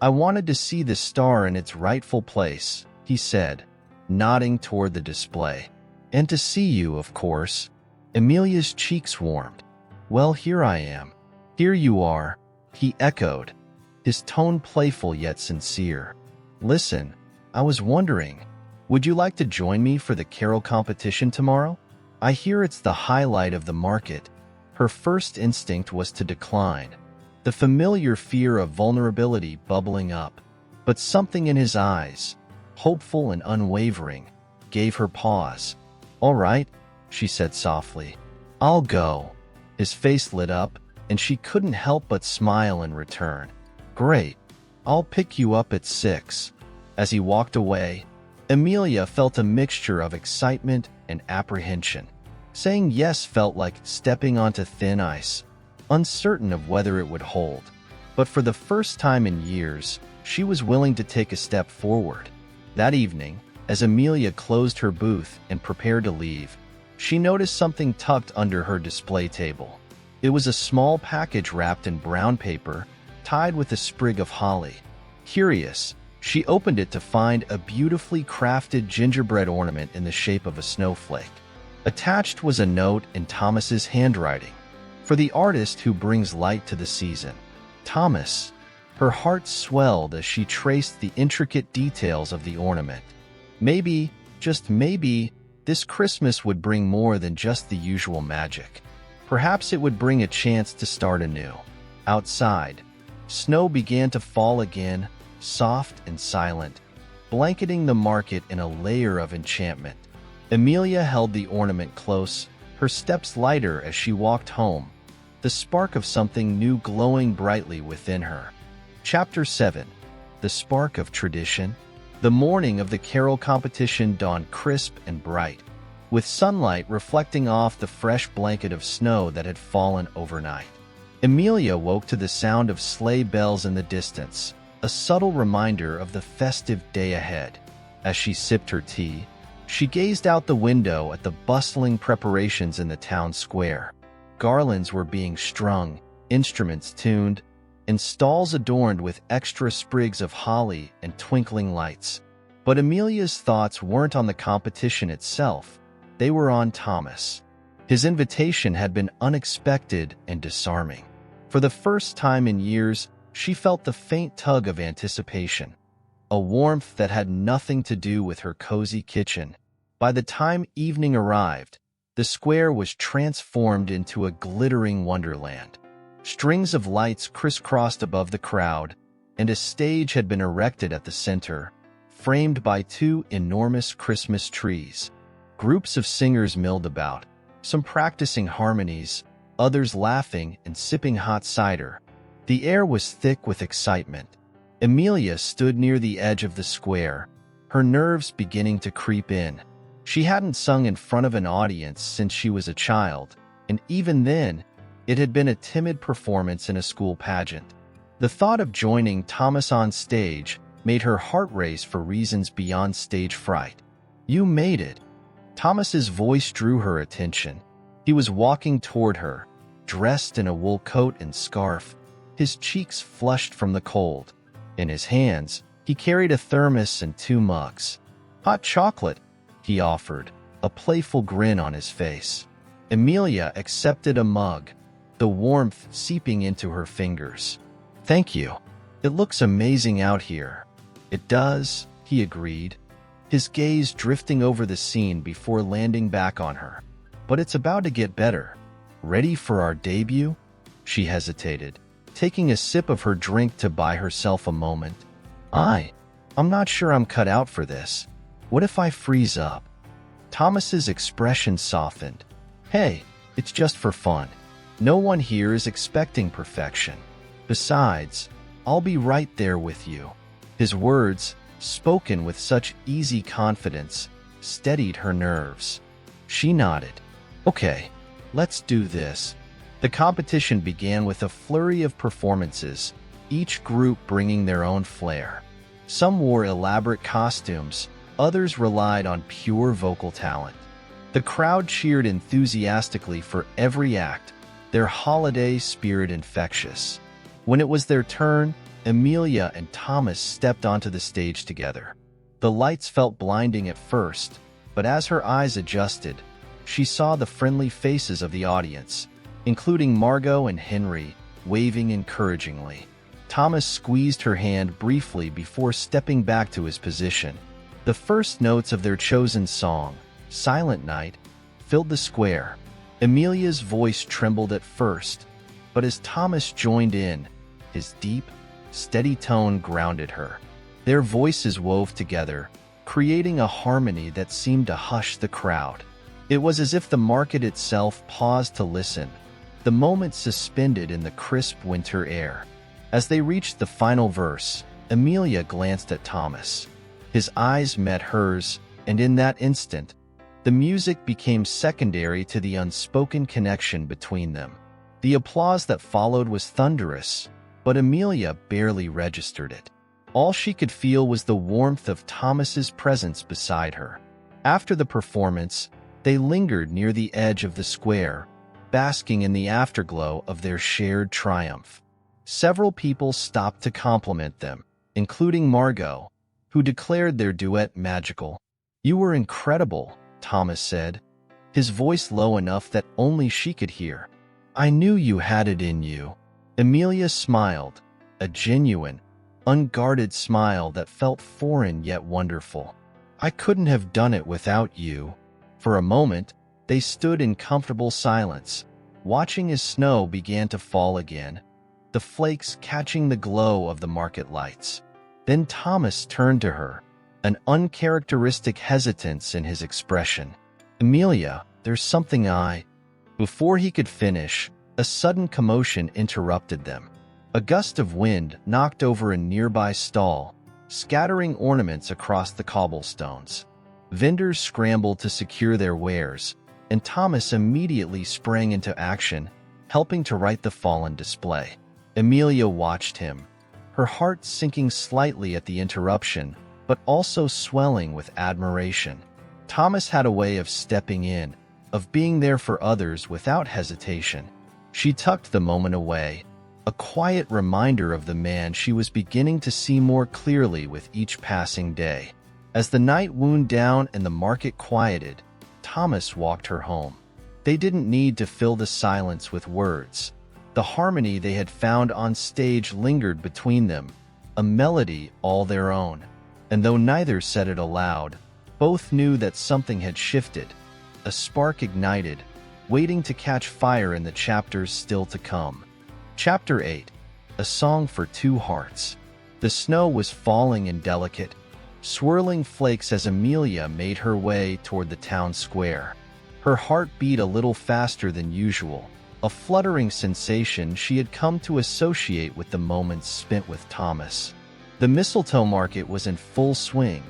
[SPEAKER 1] "I wanted to see the star in its rightful place," he said, nodding toward the display. "And to see you, of course." Amelia's cheeks warmed. "Well, here I am." "Here you are," he echoed, his tone playful yet sincere. "Listen, I was wondering, Would you like to join me for the carol competition tomorrow? I hear it's the highlight of the market. Her first instinct was to decline, the familiar fear of vulnerability bubbling up. But something in his eyes, hopeful and unwavering, gave her pause. "All right," she said softly. "I'll go." His face lit up, and she couldn't help but smile in return. "Great. I'll pick you up at 6. As he walked away, Amelia felt a mixture of excitement and apprehension. Saying yes felt like stepping onto thin ice, uncertain of whether it would hold. But for the first time in years, she was willing to take a step forward. That evening, as Amelia closed her booth and prepared to leave, she noticed something tucked under her display table. It was a small package wrapped in brown paper, tied with a sprig of holly. Curious, she opened it to find a beautifully crafted gingerbread ornament in the shape of a snowflake. Attached was a note in Thomas's handwriting. "For the artist who brings light to the season, Thomas." Her heart swelled as she traced the intricate details of the ornament. Maybe, just maybe, this Christmas would bring more than just the usual magic. Perhaps it would bring a chance to start anew. Outside, snow began to fall again, soft and silent, blanketing the market in a layer of enchantment. Amelia held the ornament close, her steps lighter as she walked home, the spark of something new glowing brightly within her. Chapter 7. The Spark of Tradition. The morning of the carol competition dawned crisp and bright, with sunlight reflecting off the fresh blanket of snow that had fallen overnight. Amelia woke to the sound of sleigh bells in the distance, a subtle reminder of the festive day ahead. As she sipped her tea, she gazed out the window at the bustling preparations in the town square. Garlands were being strung, instruments tuned, and stalls adorned with extra sprigs of holly and twinkling lights. But Amelia's thoughts weren't on the competition itself. They were on Thomas. His invitation had been unexpected and disarming. For the first time in years, she felt the faint tug of anticipation, a warmth that had nothing to do with her cozy kitchen. By the time evening arrived, the square was transformed into a glittering wonderland. Strings of lights crisscrossed above the crowd, and a stage had been erected at the center, framed by 2 enormous Christmas trees. Groups of singers milled about, some practicing harmonies, others laughing and sipping hot cider. The air was thick with excitement. Amelia stood near the edge of the square, her nerves beginning to creep in. She hadn't sung in front of an audience since she was a child, and even then, it had been a timid performance in a school pageant. The thought of joining Thomas on stage made her heart race for reasons beyond stage fright. "You made it." Thomas's voice drew her attention. He was walking toward her, dressed in a wool coat and scarf, his cheeks flushed from the cold. In his hands, he carried a thermos and 2 mugs. "Hot chocolate," he offered, a playful grin on his face. Amelia accepted a mug, the warmth seeping into her fingers. "Thank you. It looks amazing out here." "It does," he agreed, his gaze drifting over the scene before landing back on her. "But it's about to get better." "Ready for our debut?" She hesitated, taking a sip of her drink to buy herself a moment. I'm not sure I'm cut out for this. What if I freeze up?" Thomas's expression softened. "Hey, it's just for fun. No one here is expecting perfection. Besides, I'll be right there with you." His words, spoken with such easy confidence, steadied her nerves. She nodded. "Okay, let's do this." The competition began with a flurry of performances, each group bringing their own flair. Some wore elaborate costumes, others relied on pure vocal talent. The crowd cheered enthusiastically for every act, their holiday spirit infectious. When it was their turn, Amelia and Thomas stepped onto the stage together. The lights felt blinding at first, but as her eyes adjusted, she saw the friendly faces of the audience, including Margot and Henry, waving encouragingly. Thomas squeezed her hand briefly before stepping back to his position, The first notes of their chosen song, Silent Night, filled the square. Amelia's voice trembled at first, but as Thomas joined in, his deep, steady tone grounded her. Their voices wove together, creating a harmony that seemed to hush the crowd. It was as if the market itself paused to listen, the moment suspended in the crisp winter air. As they reached the final verse, Amelia glanced at Thomas. His eyes met hers, and in that instant, the music became secondary to the unspoken connection between them. The applause that followed was thunderous, but Amelia barely registered it. All she could feel was the warmth of Thomas's presence beside her. After the performance, they lingered near the edge of the square, basking in the afterglow of their shared triumph. Several people stopped to compliment them, including Margot, who declared their duet magical. "You were incredible," Thomas said, his voice low enough that only she could hear. "I knew you had it in you." Amelia smiled, a genuine, unguarded smile that felt foreign yet wonderful. "I couldn't have done it without you." For a moment, they stood in comfortable silence, watching as snow began to fall again, the flakes catching the glow of the market lights. Then Thomas turned to her, an uncharacteristic hesitance in his expression. "Amelia, there's something Before he could finish, a sudden commotion interrupted them. A gust of wind knocked over a nearby stall, scattering ornaments across the cobblestones. Vendors scrambled to secure their wares, and Thomas immediately sprang into action, helping to right the fallen display. Amelia watched him, her heart sinking slightly at the interruption, but also swelling with admiration. Thomas had a way of stepping in, of being there for others without hesitation. She tucked the moment away, a quiet reminder of the man she was beginning to see more clearly with each passing day. As the night wound down and the market quieted, Thomas walked her home. They didn't need to fill the silence with words. The harmony they had found on stage lingered between them, a melody all their own. And though neither said it aloud, both knew that something had shifted. A spark ignited, waiting to catch fire in the chapters still to come. Chapter 8. A Song for Two Hearts. The snow was falling in delicate, swirling flakes as Amelia made her way toward the town square. Her heart beat a little faster than usual, a fluttering sensation she had come to associate with the moments spent with Thomas. The Mistletoe Market was in full swing,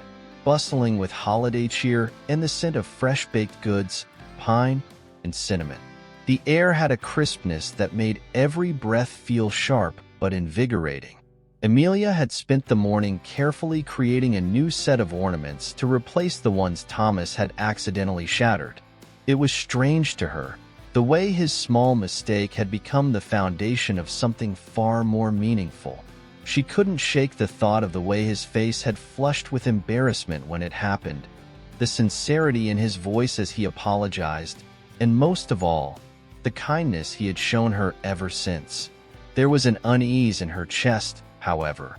[SPEAKER 1] bustling with holiday cheer and the scent of fresh-baked goods, pine, and cinnamon. The air had a crispness that made every breath feel sharp but invigorating. Amelia had spent the morning carefully creating a new set of ornaments to replace the ones Thomas had accidentally shattered. It was strange to her, the way his small mistake had become the foundation of something far more meaningful. She couldn't shake the thought of the way his face had flushed with embarrassment when it happened, the sincerity in his voice as he apologized, and most of all, the kindness he had shown her ever since. There was an unease in her chest, however.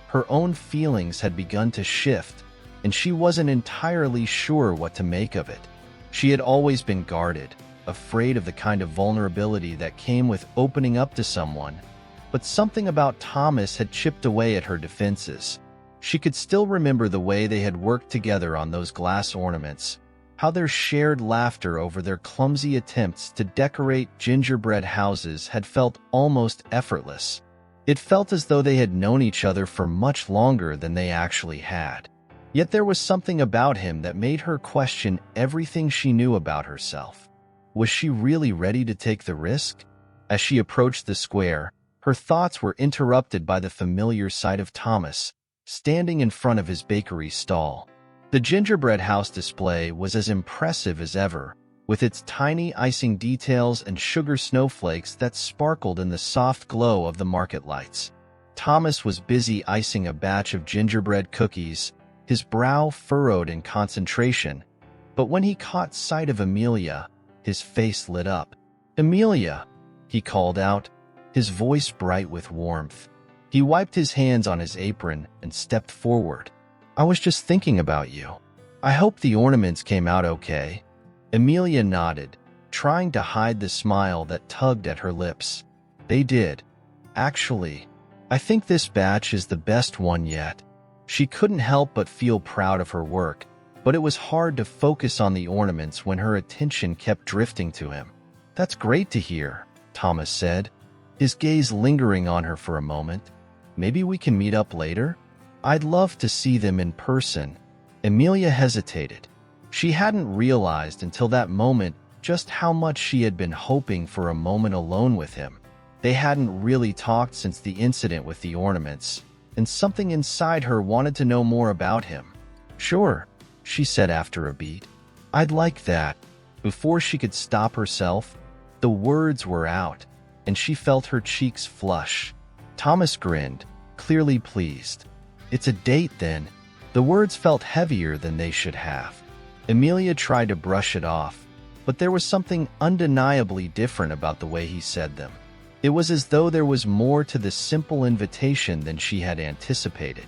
[SPEAKER 1] Her own feelings had begun to shift, and she wasn't entirely sure what to make of it. She had always been guarded, afraid of the kind of vulnerability that came with opening up to someone, but something about Thomas had chipped away at her defenses. She could still remember the way they had worked together on those glass ornaments, how their shared laughter over their clumsy attempts to decorate gingerbread houses had felt almost effortless. It felt as though they had known each other for much longer than they actually had. Yet there was something about him that made her question everything she knew about herself. Was she really ready to take the risk? As she approached the square, her thoughts were interrupted by the familiar sight of Thomas, standing in front of his bakery stall. The gingerbread house display was as impressive as ever, with its tiny icing details and sugar snowflakes that sparkled in the soft glow of the market lights. Thomas was busy icing a batch of gingerbread cookies, his brow furrowed in concentration, but when he caught sight of Amelia, his face lit up. "Amelia," he called out, his voice bright with warmth. He wiped his hands on his apron and stepped forward. I was just thinking about you. I hope the ornaments came out okay." Amelia nodded, trying to hide the smile that tugged at her lips. "They did. Actually, I think this batch is the best one yet." She couldn't help but feel proud of her work, but it was hard to focus on the ornaments when her attention kept drifting to him. "That's great to hear," Thomas said, his gaze lingering on her for a moment. "Maybe we can meet up later? I'd love to see them in person." Amelia hesitated. She hadn't realized until that moment just how much she had been hoping for a moment alone with him. They hadn't really talked since the incident with the ornaments, and something inside her wanted to know more about him. "Sure," she said after a beat. "I'd like that." Before she could stop herself, the words were out, and she felt her cheeks flush. Thomas grinned, clearly pleased. "It's a date, then." The words felt heavier than they should have. Amelia tried to brush it off, but there was something undeniably different about the way he said them. It was as though there was more to this simple invitation than she had anticipated.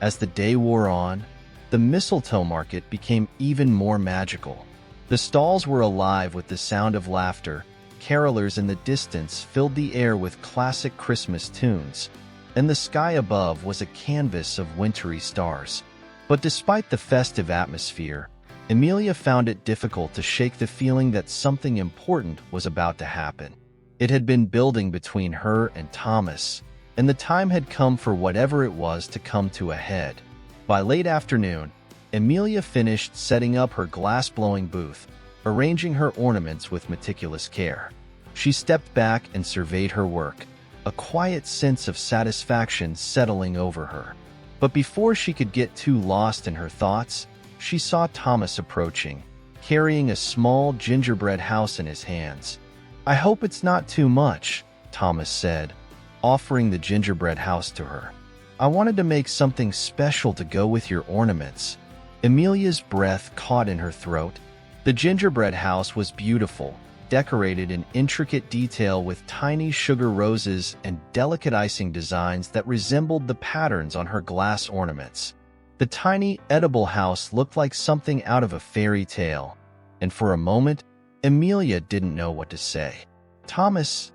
[SPEAKER 1] As the day wore on, the Mistletoe Market became even more magical. The stalls were alive with the sound of laughter, carolers in the distance filled the air with classic Christmas tunes, and the sky above was a canvas of wintry stars. But despite the festive atmosphere, Amelia found it difficult to shake the feeling that something important was about to happen. It had been building between her and Thomas, and the time had come for whatever it was to come to a head. By late afternoon, Amelia finished setting up her glass-blowing booth, arranging her ornaments with meticulous care. She stepped back and surveyed her work, a quiet sense of satisfaction settling over her. But before she could get too lost in her thoughts, she saw Thomas approaching, carrying a small gingerbread house in his hands. "I hope it's not too much," Thomas said, offering the gingerbread house to her. "I wanted to make something special to go with your ornaments." Amelia's breath caught in her throat. The gingerbread house was beautiful, decorated in intricate detail with tiny sugar roses and delicate icing designs that resembled the patterns on her glass ornaments. The tiny, edible house looked like something out of a fairy tale, and for a moment, Amelia didn't know what to say. "Thomas,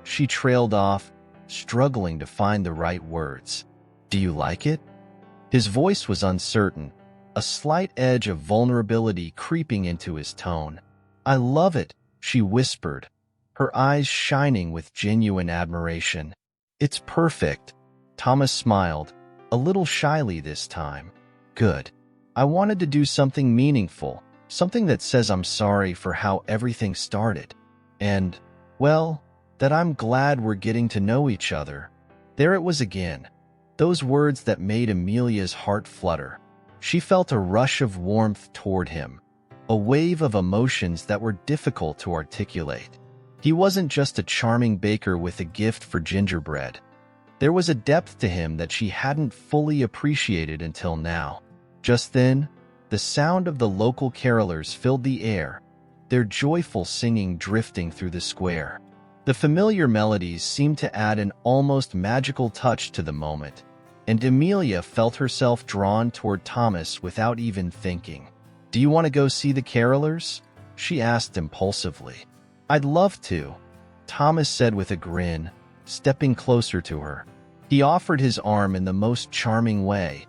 [SPEAKER 1] she trailed off, struggling to find the right words. "Do you like it?" His voice was uncertain, a slight edge of vulnerability creeping into his tone. "I love it," she whispered, her eyes shining with genuine admiration. "It's perfect." Thomas smiled, a little shyly this time. "Good. I wanted to do something meaningful, something that says I'm sorry for how everything started. And, well, that I'm glad we're getting to know each other." There it was again, those words that made Amelia's heart flutter. She felt a rush of warmth toward him, a wave of emotions that were difficult to articulate. He wasn't just a charming baker with a gift for gingerbread. There was a depth to him that she hadn't fully appreciated until now. Just then, the sound of the local carolers filled the air, their joyful singing drifting through the square. The familiar melodies seemed to add an almost magical touch to the moment, and Amelia felt herself drawn toward Thomas without even thinking. "Do you want to go see the carolers?" she asked impulsively. "I'd love to," Thomas said with a grin, stepping closer to her. He offered his arm in the most charming way,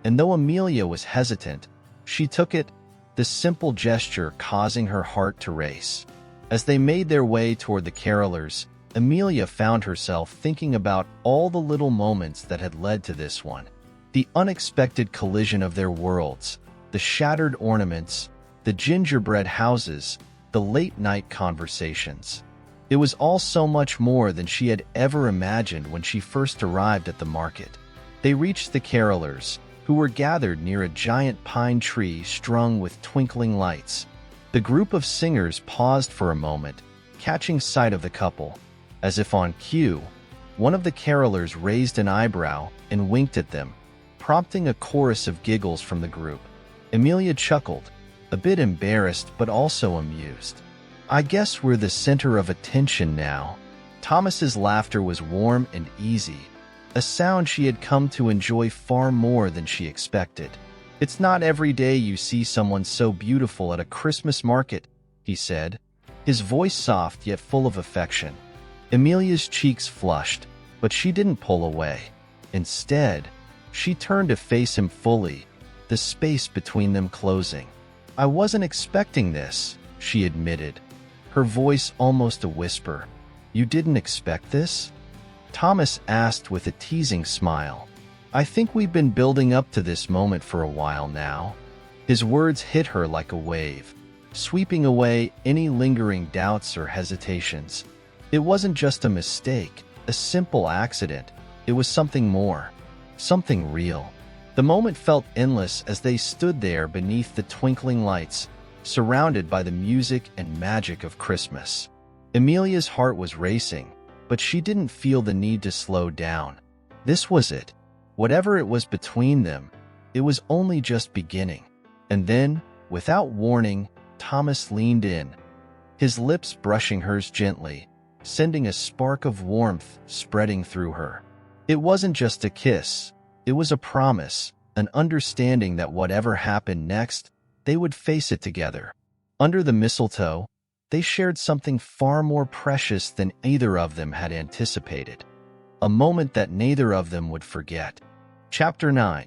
[SPEAKER 1] and though Amelia was hesitant, she took it, the simple gesture causing her heart to race. As they made their way toward the carolers, Amelia found herself thinking about all the little moments that had led to this one. The unexpected collision of their worlds, the shattered ornaments, the gingerbread houses, the late-night conversations. It was all so much more than she had ever imagined when she first arrived at the market. They reached the carolers, who were gathered near a giant pine tree strung with twinkling lights. The group of singers paused for a moment, catching sight of the couple. As if on cue, one of the carolers raised an eyebrow and winked at them, prompting a chorus of giggles from the group. Amelia chuckled, a bit embarrassed but also amused. "I guess we're the center of attention now." Thomas's laughter was warm and easy, a sound she had come to enjoy far more than she expected. "It's not every day you see someone so beautiful at a Christmas market," he said, his voice soft yet full of affection. Amelia's cheeks flushed, but she didn't pull away. Instead, she turned to face him fully, the space between them closing. "I wasn't expecting this," she admitted, her voice almost a whisper. "You didn't expect this?" Thomas asked with a teasing smile. "I think we've been building up to this moment for a while now." His words hit her like a wave, sweeping away any lingering doubts or hesitations. It wasn't just a mistake, a simple accident. It was something more, something real. The moment felt endless as they stood there beneath the twinkling lights, surrounded by the music and magic of Christmas. Amelia's heart was racing, but she didn't feel the need to slow down. This was it. Whatever it was between them, it was only just beginning. And then, without warning, Thomas leaned in, his lips brushing hers gently, sending a spark of warmth spreading through her. It wasn't just a kiss. It was a promise, an understanding that whatever happened next, they would face it together. Under the mistletoe, they shared something far more precious than either of them had anticipated. A moment that neither of them would forget. Chapter 9.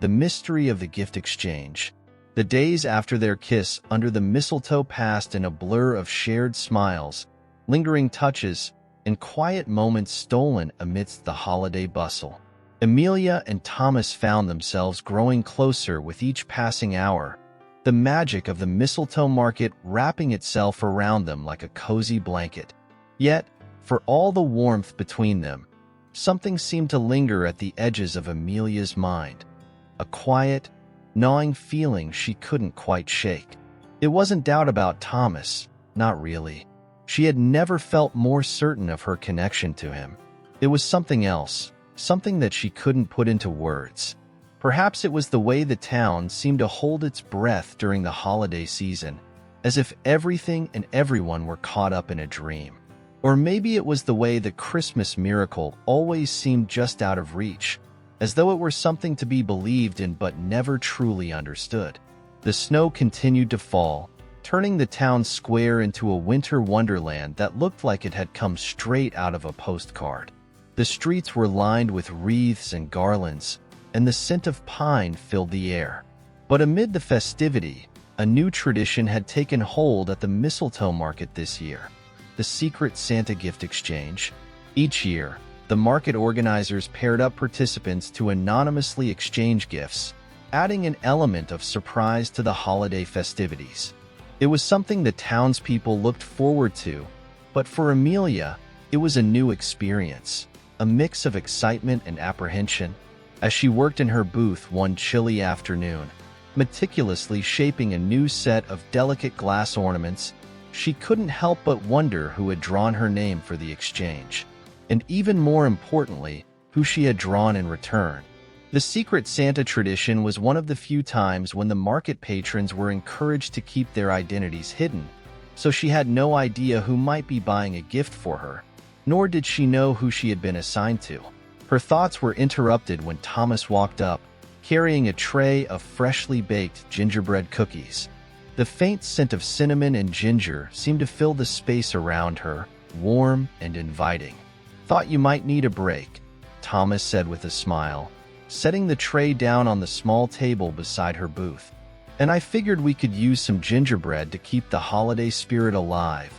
[SPEAKER 1] The Mystery of the Gift Exchange. The days after their kiss under the mistletoe passed in a blur of shared smiles, lingering touches, and quiet moments stolen amidst the holiday bustle. Amelia and Thomas found themselves growing closer with each passing hour, the magic of the mistletoe market wrapping itself around them like a cozy blanket. Yet, for all the warmth between them, something seemed to linger at the edges of Amelia's mind, a quiet, gnawing feeling she couldn't quite shake. It wasn't doubt about Thomas, not really. She had never felt more certain of her connection to him. It was something else, something that she couldn't put into words. Perhaps it was the way the town seemed to hold its breath during the holiday season, as if everything and everyone were caught up in a dream. Or maybe it was the way the Christmas miracle always seemed just out of reach, as though it were something to be believed in but never truly understood. The snow continued to fall, turning the town square into a winter wonderland that looked like it had come straight out of a postcard. The streets were lined with wreaths and garlands, and the scent of pine filled the air. But amid the festivity, a new tradition had taken hold at the Mistletoe Market this year: the Secret Santa Gift Exchange. Each year, the market organizers paired up participants to anonymously exchange gifts, adding an element of surprise to the holiday festivities. It was something the townspeople looked forward to, but for Amelia, it was a new experience, a mix of excitement and apprehension. As she worked in her booth one chilly afternoon, meticulously shaping a new set of delicate glass ornaments, she couldn't help but wonder who had drawn her name for the exchange, and even more importantly, who she had drawn in return. The Secret Santa tradition was one of the few times when the market patrons were encouraged to keep their identities hidden, so she had no idea who might be buying a gift for her, nor did she know who she had been assigned to. Her thoughts were interrupted when Thomas walked up, carrying a tray of freshly baked gingerbread cookies. The faint scent of cinnamon and ginger seemed to fill the space around her, warm and inviting. "Thought you might need a break," Thomas said with a smile, setting the tray down on the small table beside her booth. "And I figured we could use some gingerbread to keep the holiday spirit alive."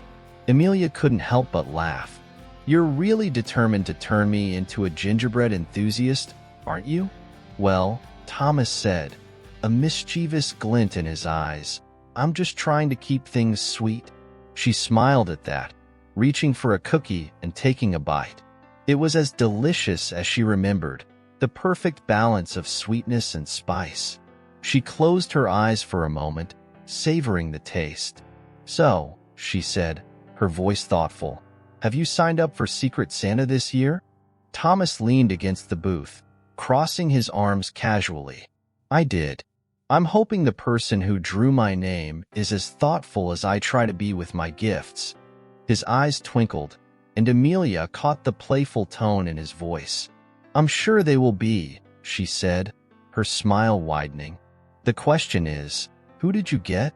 [SPEAKER 1] Amelia couldn't help but laugh. "You're really determined to turn me into a gingerbread enthusiast, aren't you?" "Well," Thomas said, a mischievous glint in his eyes, "I'm just trying to keep things sweet." She smiled at that, reaching for a cookie and taking a bite. It was as delicious as she remembered, the perfect balance of sweetness and spice. She closed her eyes for a moment, savoring the taste. "So," she said, her voice thoughtful, "have you signed up for Secret Santa this year?" Thomas leaned against the booth, crossing his arms casually. "I did. I'm hoping the person who drew my name is as thoughtful as I try to be with my gifts." His eyes twinkled, and Amelia caught the playful tone in his voice. "I'm sure they will be," she said, her smile widening. "The question is, who did you get?"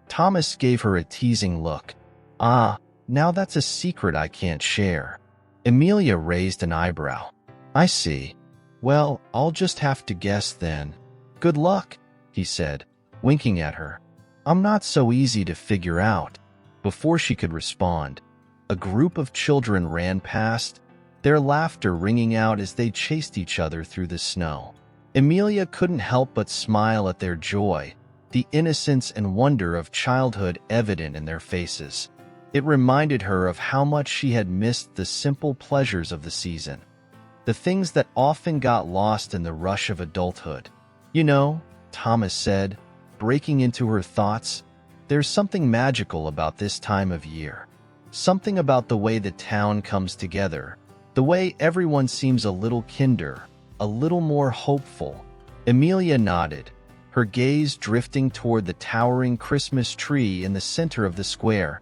[SPEAKER 1] Thomas gave her a teasing look. "Ah, now that's a secret I can't share." Amelia raised an eyebrow. "I see. Well, I'll just have to guess then." "Good luck," he said, winking at her. "I'm not so easy to figure out." Before she could respond, a group of children ran past, their laughter ringing out as they chased each other through the snow. Amelia couldn't help but smile at their joy, the innocence and wonder of childhood evident in their faces. It reminded her of how much she had missed the simple pleasures of the season, the things that often got lost in the rush of adulthood. "You know," Thomas said, breaking into her thoughts, "there's something magical about this time of year. Something about the way the town comes together, the way everyone seems a little kinder, a little more hopeful." Amelia nodded, her gaze drifting toward the towering Christmas tree in the center of the square,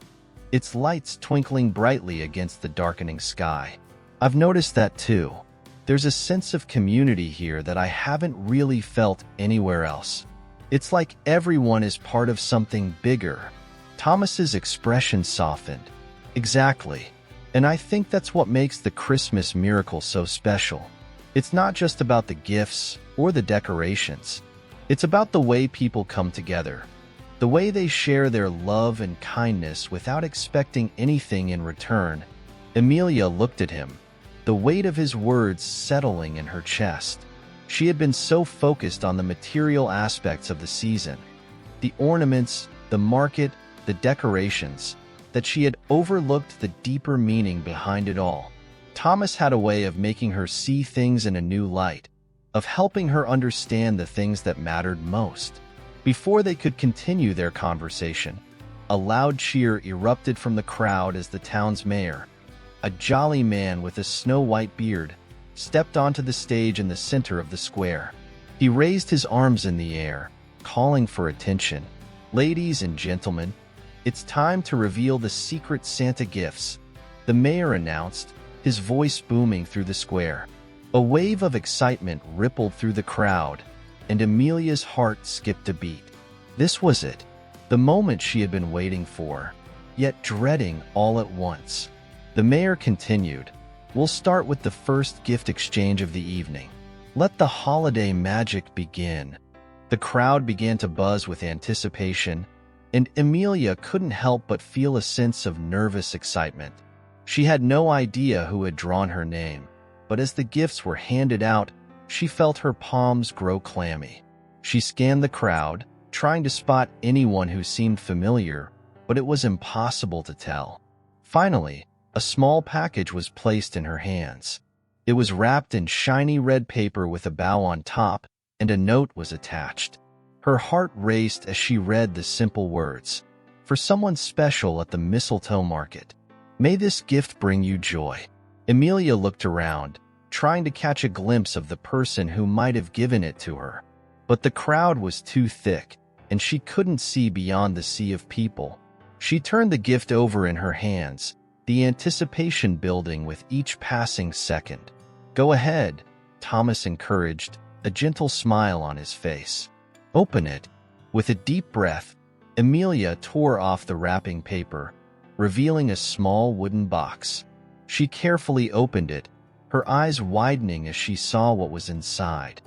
[SPEAKER 1] its lights twinkling brightly against the darkening sky. "I've noticed that too. There's a sense of community here that I haven't really felt anywhere else. It's like everyone is part of something bigger." Thomas's expression softened. "Exactly. And I think that's what makes the Christmas miracle so special. It's not just about the gifts or the decorations. It's about the way people come together, the way they share their love and kindness without expecting anything in return." Amelia looked at him, the weight of his words settling in her chest. She had been so focused on the material aspects of the season, the ornaments, the market, the decorations, that she had overlooked the deeper meaning behind it all. Thomas had a way of making her see things in a new light, of helping her understand the things that mattered most. Before they could continue their conversation, a loud cheer erupted from the crowd as the town's mayor, a jolly man with a snow-white beard, stepped onto the stage in the center of the square. He raised his arms in the air, calling for attention. "Ladies and gentlemen, it's time to reveal the secret Santa gifts," the mayor announced, his voice booming through the square. A wave of excitement rippled through the crowd, and Amelia's heart skipped a beat. This was it, the moment she had been waiting for, yet dreading all at once. The mayor continued, "We'll start with the first gift exchange of the evening. Let the holiday magic begin." The crowd began to buzz with anticipation, and Amelia couldn't help but feel a sense of nervous excitement. She had no idea who had drawn her name, but as the gifts were handed out, she felt her palms grow clammy. She scanned the crowd, trying to spot anyone who seemed familiar, but it was impossible to tell. Finally, a small package was placed in her hands. It was wrapped in shiny red paper with a bow on top, and a note was attached. Her heart raced as she read the simple words, "For someone special at the Mistletoe Market. May this gift bring you joy." Amelia looked around, trying to catch a glimpse of the person who might have given it to her. But the crowd was too thick, and she couldn't see beyond the sea of people. She turned the gift over in her hands, the anticipation building with each passing second. "Go ahead," Thomas encouraged, a gentle smile on his face. "Open it." With a deep breath, Amelia tore off the wrapping paper, revealing a small wooden box. She carefully opened it, her eyes widening as she saw what was inside.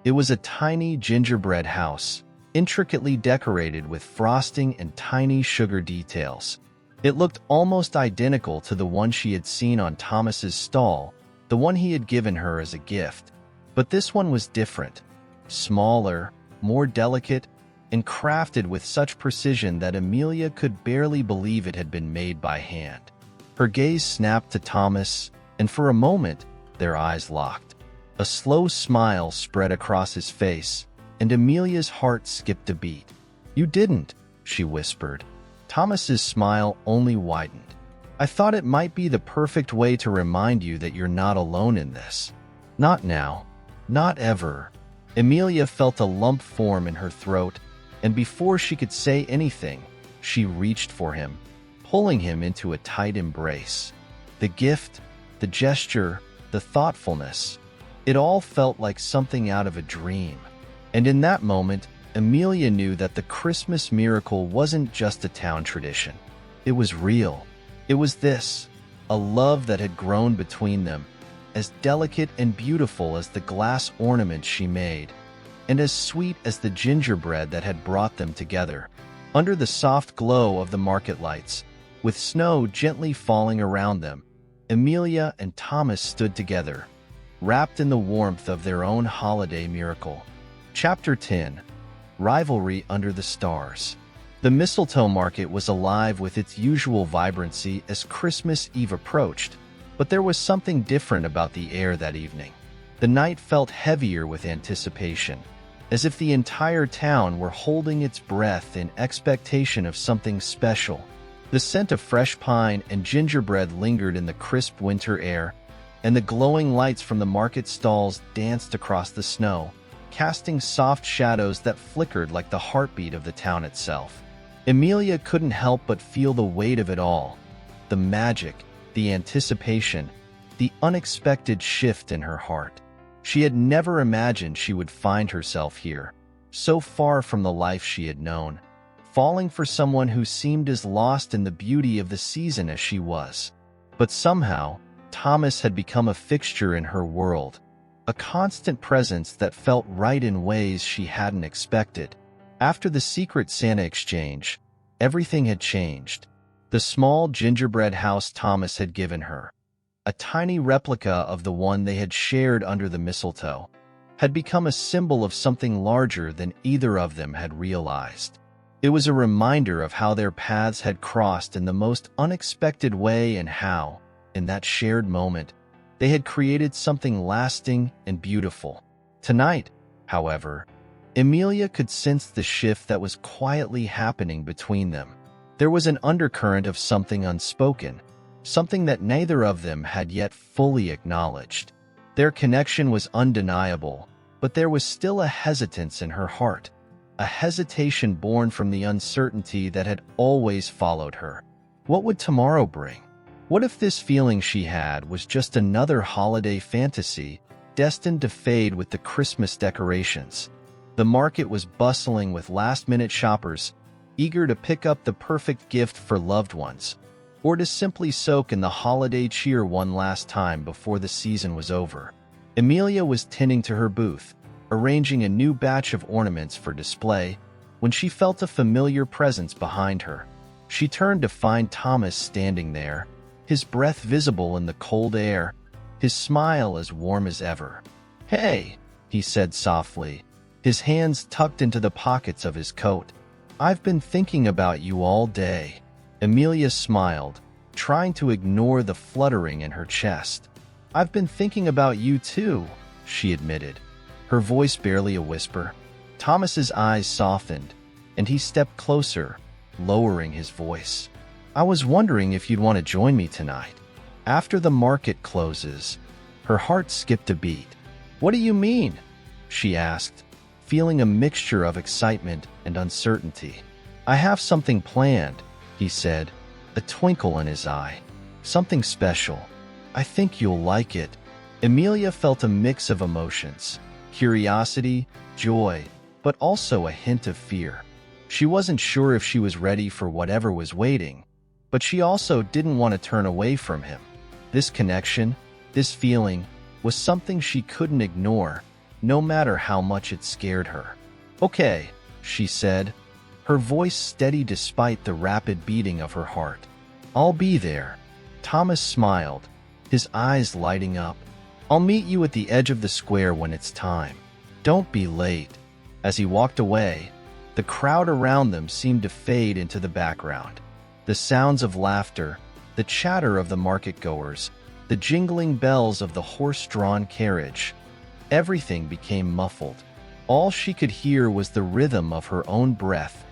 [SPEAKER 1] It was a tiny gingerbread house, intricately decorated with frosting and tiny sugar details. It looked almost identical to the one she had seen on Thomas's stall, the one he had given her as a gift. But this one was different, smaller, more delicate, and crafted with such precision that Amelia could barely believe it had been made by hand. Her gaze snapped to Thomas, and for a moment, their eyes locked. A slow smile spread across his face, and Amelia's heart skipped a beat. "You didn't," she whispered. Thomas's smile only widened. "I thought it might be the perfect way to remind you that you're not alone in this." "Not now. Not ever." Amelia felt a lump form in her throat, and before she could say anything, she reached for him, pulling him into a tight embrace. The gift, the gesture, the thoughtfulness, It all felt like something out of a dream. And in that moment, Amelia knew that the Christmas miracle wasn't just a town tradition. It was real. It was this, a love that had grown between them, as delicate and beautiful as the glass ornaments she made, and as sweet as the gingerbread that had brought them together. Under the soft glow of the market lights, with snow gently falling around them, Amelia and Thomas stood together, wrapped in the warmth of their own holiday miracle. Chapter 10. Rivalry Under the Stars. The Mistletoe Market was alive with its usual vibrancy as Christmas Eve approached, but there was something different about the air that evening. The night felt heavier with anticipation, as if the entire town were holding its breath in expectation of something special. The scent of fresh pine and gingerbread lingered in the crisp winter air, and the glowing lights from the market stalls danced across the snow, casting soft shadows that flickered like the heartbeat of the town itself. Amelia couldn't help but feel the weight of it all, the magic, the anticipation, the unexpected shift in her heart. She had never imagined she would find herself here, so far from the life she had known, falling for someone who seemed as lost in the beauty of the season as she was. But somehow, Thomas had become a fixture in her world, a constant presence that felt right in ways she hadn't expected. After the Secret Santa exchange, everything had changed. The small gingerbread house Thomas had given her, a tiny replica of the one they had shared under the mistletoe, had become a symbol of something larger than either of them had realized. It was a reminder of how their paths had crossed in the most unexpected way and how, in that shared moment, they had created something lasting and beautiful. Tonight, however, Amelia could sense the shift that was quietly happening between them. There was an undercurrent of something unspoken, something that neither of them had yet fully acknowledged. Their connection was undeniable, but there was still a hesitance in her heart, a hesitation born from the uncertainty that had always followed her. What would tomorrow bring? What if this feeling she had was just another holiday fantasy, destined to fade with the Christmas decorations? The market was bustling with last-minute shoppers, eager to pick up the perfect gift for loved ones, or to simply soak in the holiday cheer one last time before the season was over. Amelia was tending to her booth, arranging a new batch of ornaments for display, when she felt a familiar presence behind her. She turned to find Thomas standing there, his breath visible in the cold air, his smile as warm as ever. "Hey," he said softly, his hands tucked into the pockets of his coat. "I've been thinking about you all day." Amelia smiled, trying to ignore the fluttering in her chest. "I've been thinking about you too," she admitted, her voice barely a whisper. Thomas's eyes softened, and he stepped closer, lowering his voice. "I was wondering if you'd want to join me tonight. After the market closes." Her heart skipped a beat. "What do you mean?" she asked, feeling a mixture of excitement and uncertainty. "I have something planned," he said, a twinkle in his eye. "Something special. I think you'll like it." Amelia felt a mix of emotions, curiosity, joy, but also a hint of fear. She wasn't sure if she was ready for whatever was waiting, but she also didn't want to turn away from him. This connection, this feeling, was something she couldn't ignore, no matter how much it scared her. "Okay," she said, her voice steady despite the rapid beating of her heart. "I'll be there." Thomas smiled, his eyes lighting up. "I'll meet you at the edge of the square when it's time. Don't be late." As he walked away, the crowd around them seemed to fade into the background. The sounds of laughter, the chatter of the market-goers, the jingling bells of the horse-drawn carriage, everything became muffled. All she could hear was the rhythm of her own breath,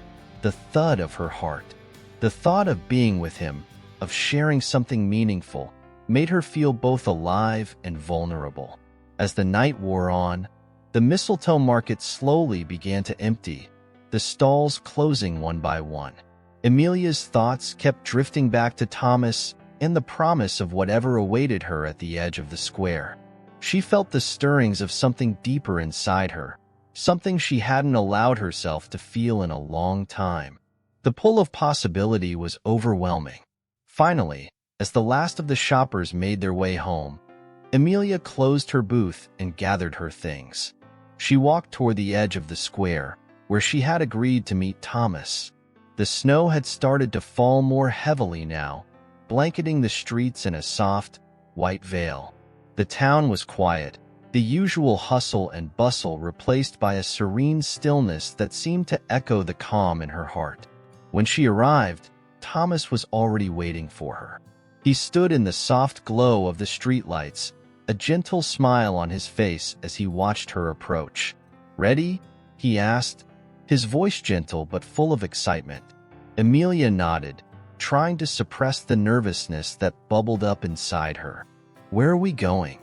[SPEAKER 1] the thud of her heart. The thought of being with him, of sharing something meaningful, made her feel both alive and vulnerable. As the night wore on, the Mistletoe Market slowly began to empty, the stalls closing one by one. Amelia's thoughts kept drifting back to Thomas and the promise of whatever awaited her at the edge of the square. She felt the stirrings of something deeper inside her, something she hadn't allowed herself to feel in a long time. The pull of possibility was overwhelming. Finally, as the last of the shoppers made their way home, Amelia closed her booth and gathered her things. She walked toward the edge of the square, where she had agreed to meet Thomas. The snow had started to fall more heavily now, blanketing the streets in a soft, white veil. The town was quiet, the usual hustle and bustle replaced by a serene stillness that seemed to echo the calm in her heart. When she arrived, Thomas was already waiting for her. He stood in the soft glow of the streetlights, a gentle smile on his face as he watched her approach. "Ready?" he asked, his voice gentle but full of excitement. Amelia nodded, trying to suppress the nervousness that bubbled up inside her. "Where are we going?"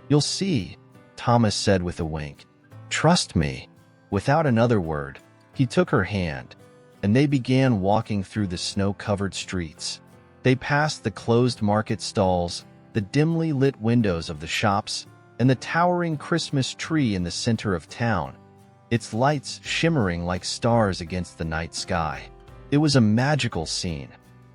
[SPEAKER 1] "You'll see," Thomas said with a wink. "Trust me." Without another word, he took her hand, and they began walking through the snow-covered streets. They passed the closed market stalls, the dimly lit windows of the shops, and the towering Christmas tree in the center of town, its lights shimmering like stars against the night sky. It was a magical scene,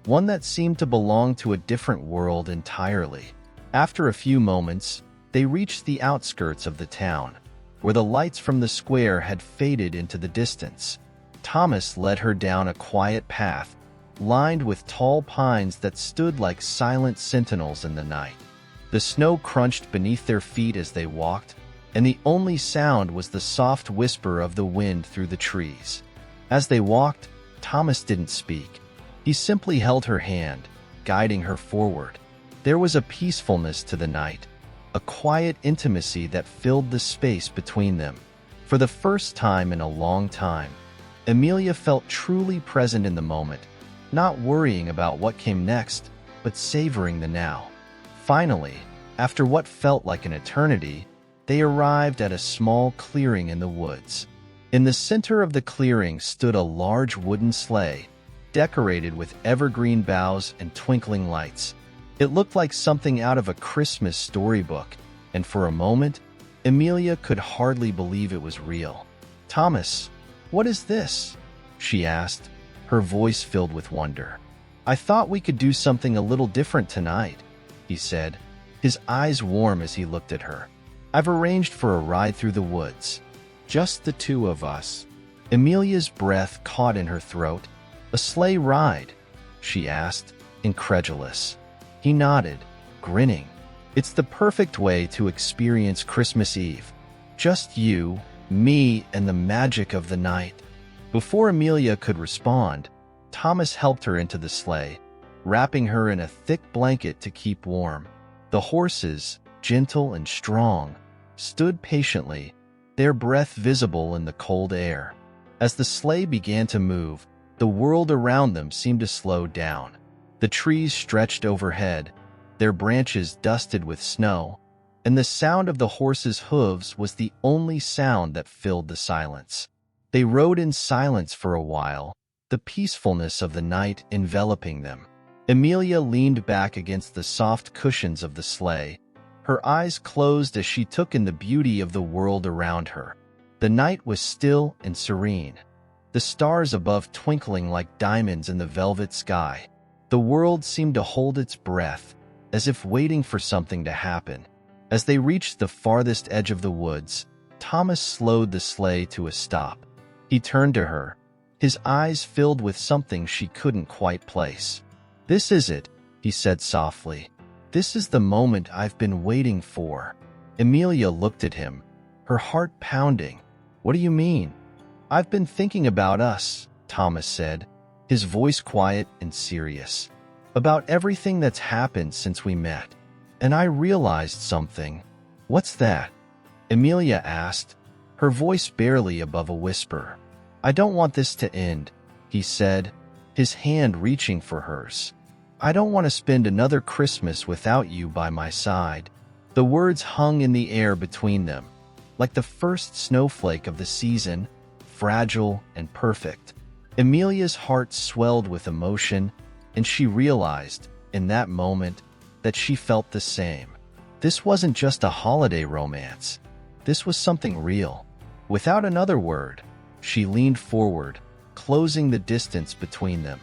[SPEAKER 1] one that seemed to belong to a different world entirely. After a few moments, they reached the outskirts of the town, where the lights from the square had faded into the distance. Thomas led her down a quiet path, lined with tall pines that stood like silent sentinels in the night. The snow crunched beneath their feet as they walked, and the only sound was the soft whisper of the wind through the trees. As they walked, Thomas didn't speak. He simply held her hand, guiding her forward. There was a peacefulness to the night, a quiet intimacy that filled the space between them. For the first time in a long time, Amelia felt truly present in the moment, not worrying about what came next, but savoring the now. Finally, after what felt like an eternity, they arrived at a small clearing in the woods. In the center of the clearing stood a large wooden sleigh, decorated with evergreen boughs and twinkling lights. It looked like something out of a Christmas storybook, and for a moment, Amelia could hardly believe it was real. "Thomas, what is this?" she asked, her voice filled with wonder. "I thought we could do something a little different tonight," he said, his eyes warm as he looked at her. "I've arranged for a ride through the woods. Just the two of us." Amelia's breath caught in her throat. "A sleigh ride?" she asked, incredulous. He nodded, grinning. "It's the perfect way to experience Christmas Eve. Just you, me, and the magic of the night." Before Amelia could respond, Thomas helped her into the sleigh, wrapping her in a thick blanket to keep warm. The horses, gentle and strong, stood patiently, their breath visible in the cold air. As the sleigh began to move, the world around them seemed to slow down. The trees stretched overhead, their branches dusted with snow, and the sound of the horses' hooves was the only sound that filled the silence. They rode in silence for a while, the peacefulness of the night enveloping them. Amelia leaned back against the soft cushions of the sleigh, her eyes closed as she took in the beauty of the world around her. The night was still and serene, the stars above twinkling like diamonds in the velvet sky. The world seemed to hold its breath, as if waiting for something to happen. As they reached the farthest edge of the woods, Thomas slowed the sleigh to a stop. He turned to her, his eyes filled with something she couldn't quite place. "This is it," he said softly. "This is the moment I've been waiting for." Amelia looked at him, her heart pounding. "What do you mean?" "I've been thinking about us," Thomas said, his voice quiet and serious. "About everything that's happened since we met. And I realized something." "What's that?" Amelia asked, her voice barely above a whisper. "I don't want this to end," he said, his hand reaching for hers. "I don't want to spend another Christmas without you by my side." The words hung in the air between them, like the first snowflake of the season, fragile and perfect. Amelia's heart swelled with emotion, and she realized, in that moment, that she felt the same. This wasn't just a holiday romance. This was something real. Without another word, she leaned forward, closing the distance between them.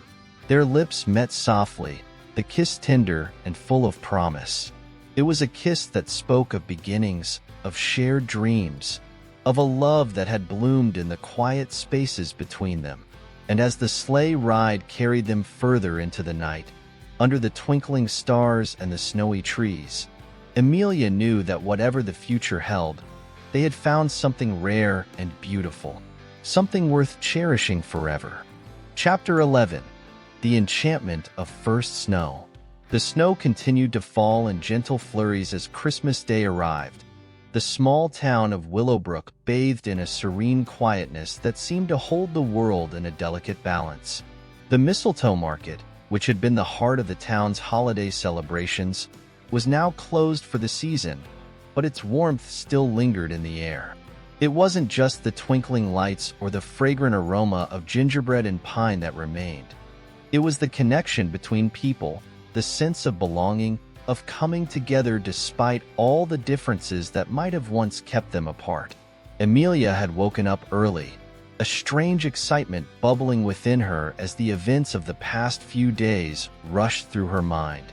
[SPEAKER 1] Their lips met softly, the kiss tender and full of promise. It was a kiss that spoke of beginnings, of shared dreams, of a love that had bloomed in the quiet spaces between them. And as the sleigh ride carried them further into the night, under the twinkling stars and the snowy trees, Amelia knew that whatever the future held, they had found something rare and beautiful, something worth cherishing forever. Chapter 11. The Enchantment of First Snow. The snow continued to fall in gentle flurries as Christmas Day arrived. The small town of Willowbrook bathed in a serene quietness that seemed to hold the world in a delicate balance. The Mistletoe Market, which had been the heart of the town's holiday celebrations, was now closed for the season, but its warmth still lingered in the air. It wasn't just the twinkling lights or the fragrant aroma of gingerbread and pine that remained. It was the connection between people, the sense of belonging, of coming together despite all the differences that might have once kept them apart. Amelia had woken up early, a strange excitement bubbling within her as the events of the past few days rushed through her mind.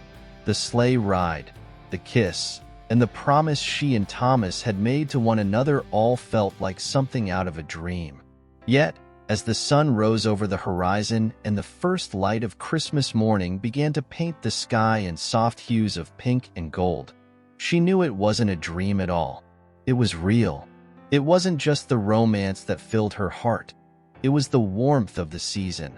[SPEAKER 1] The sleigh ride, the kiss, and the promise she and Thomas had made to one another all felt like something out of a dream. Yet, as the sun rose over the horizon and the first light of Christmas morning began to paint the sky in soft hues of pink and gold, she knew it wasn't a dream at all. It was real. It wasn't just the romance that filled her heart. It was the warmth of the season,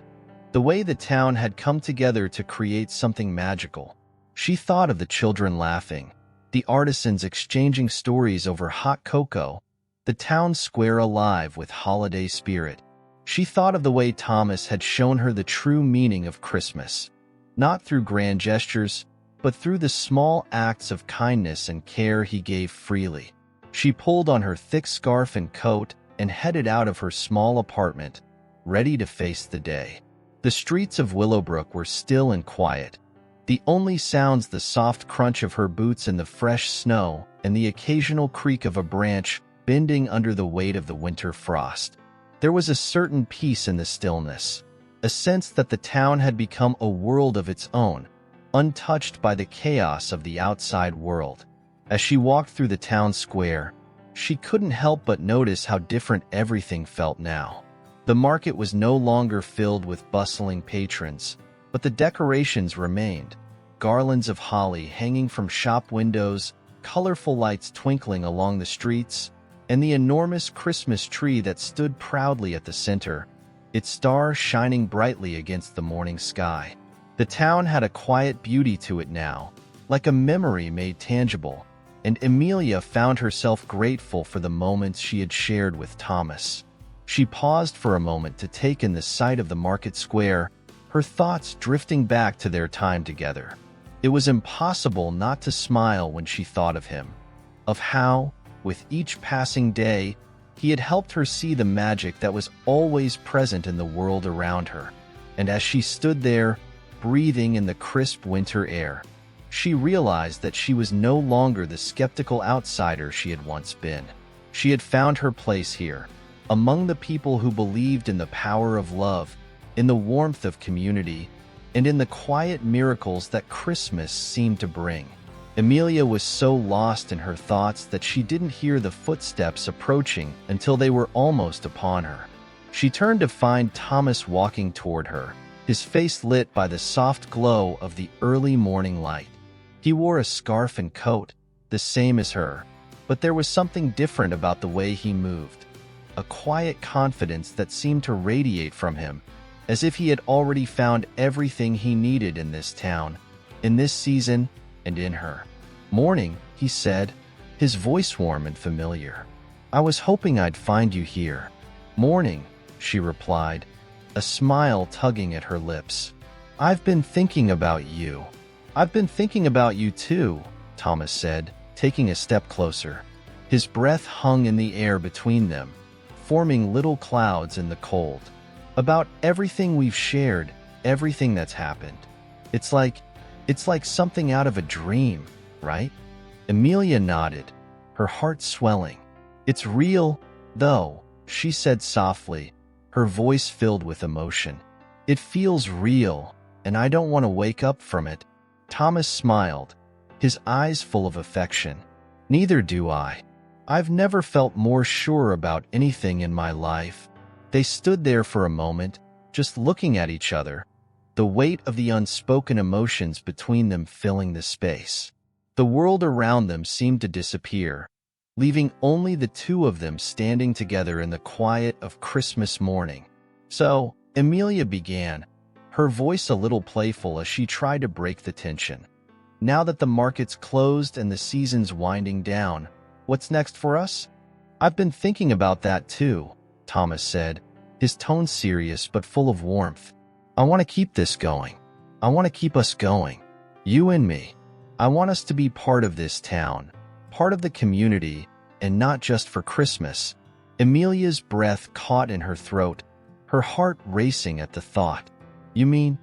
[SPEAKER 1] the way the town had come together to create something magical. She thought of the children laughing, the artisans exchanging stories over hot cocoa, the town square alive with holiday spirit. She thought of the way Thomas had shown her the true meaning of Christmas, not through grand gestures, but through the small acts of kindness and care he gave freely. She pulled on her thick scarf and coat and headed out of her small apartment, ready to face the day. The streets of Willowbrook were still and quiet, the only sounds the soft crunch of her boots in the fresh snow and the occasional creak of a branch bending under the weight of the winter frost. There was a certain peace in the stillness, a sense that the town had become a world of its own, untouched by the chaos of the outside world. As she walked through the town square, she couldn't help but notice how different everything felt now. The market was no longer filled with bustling patrons, but the decorations remained. Garlands of holly hanging from shop windows, colorful lights twinkling along the streets, and the enormous Christmas tree that stood proudly at the center, its star shining brightly against the morning sky. The town had a quiet beauty to it now, like a memory made tangible, and Amelia found herself grateful for the moments she had shared with Thomas. She paused for a moment to take in the sight of the market square, her thoughts drifting back to their time together. It was impossible not to smile when she thought of him, of how, with each passing day, he had helped her see the magic that was always present in the world around her. And as she stood there, breathing in the crisp winter air, she realized that she was no longer the skeptical outsider she had once been. She had found her place here, among the people who believed in the power of love, in the warmth of community, and in the quiet miracles that Christmas seemed to bring. Amelia was so lost in her thoughts that she didn't hear the footsteps approaching until they were almost upon her. She turned to find Thomas walking toward her, his face lit by the soft glow of the early morning light. He wore a scarf and coat, the same as her, but there was something different about the way he moved, a quiet confidence that seemed to radiate from him, as if he had already found everything he needed in this town, in this season, and in her. "Morning," he said, his voice warm and familiar. "I was hoping I'd find you here." "Morning," she replied, a smile tugging at her lips. "I've been thinking about you." "I've been thinking about you too," Thomas said, taking a step closer. His breath hung in the air between them, forming little clouds in the cold. "About everything we've shared, everything that's happened. It's like something out of a dream, right?" Amelia nodded, her heart swelling. It's real, though, she said softly, her voice filled with emotion. It feels real, and I don't want to wake up from it. Thomas smiled, his eyes full of affection. Neither do I. I've never felt more sure about anything in my life. They stood there for a moment, just looking at each other, the weight of the unspoken emotions between them filling the space. The world around them seemed to disappear, leaving only the two of them standing together in the quiet of Christmas morning. So, Amelia began, her voice a little playful as she tried to break the tension. Now that the market's closed and the season's winding down, what's next for us? I've been thinking about that too, Thomas said, his tone serious but full of warmth. I want to keep this going. I want to keep us going. You and me. I want us to be part of this town, part of the community, and not just for Christmas. Amelia's breath caught in her throat, her heart racing at the thought. You mean,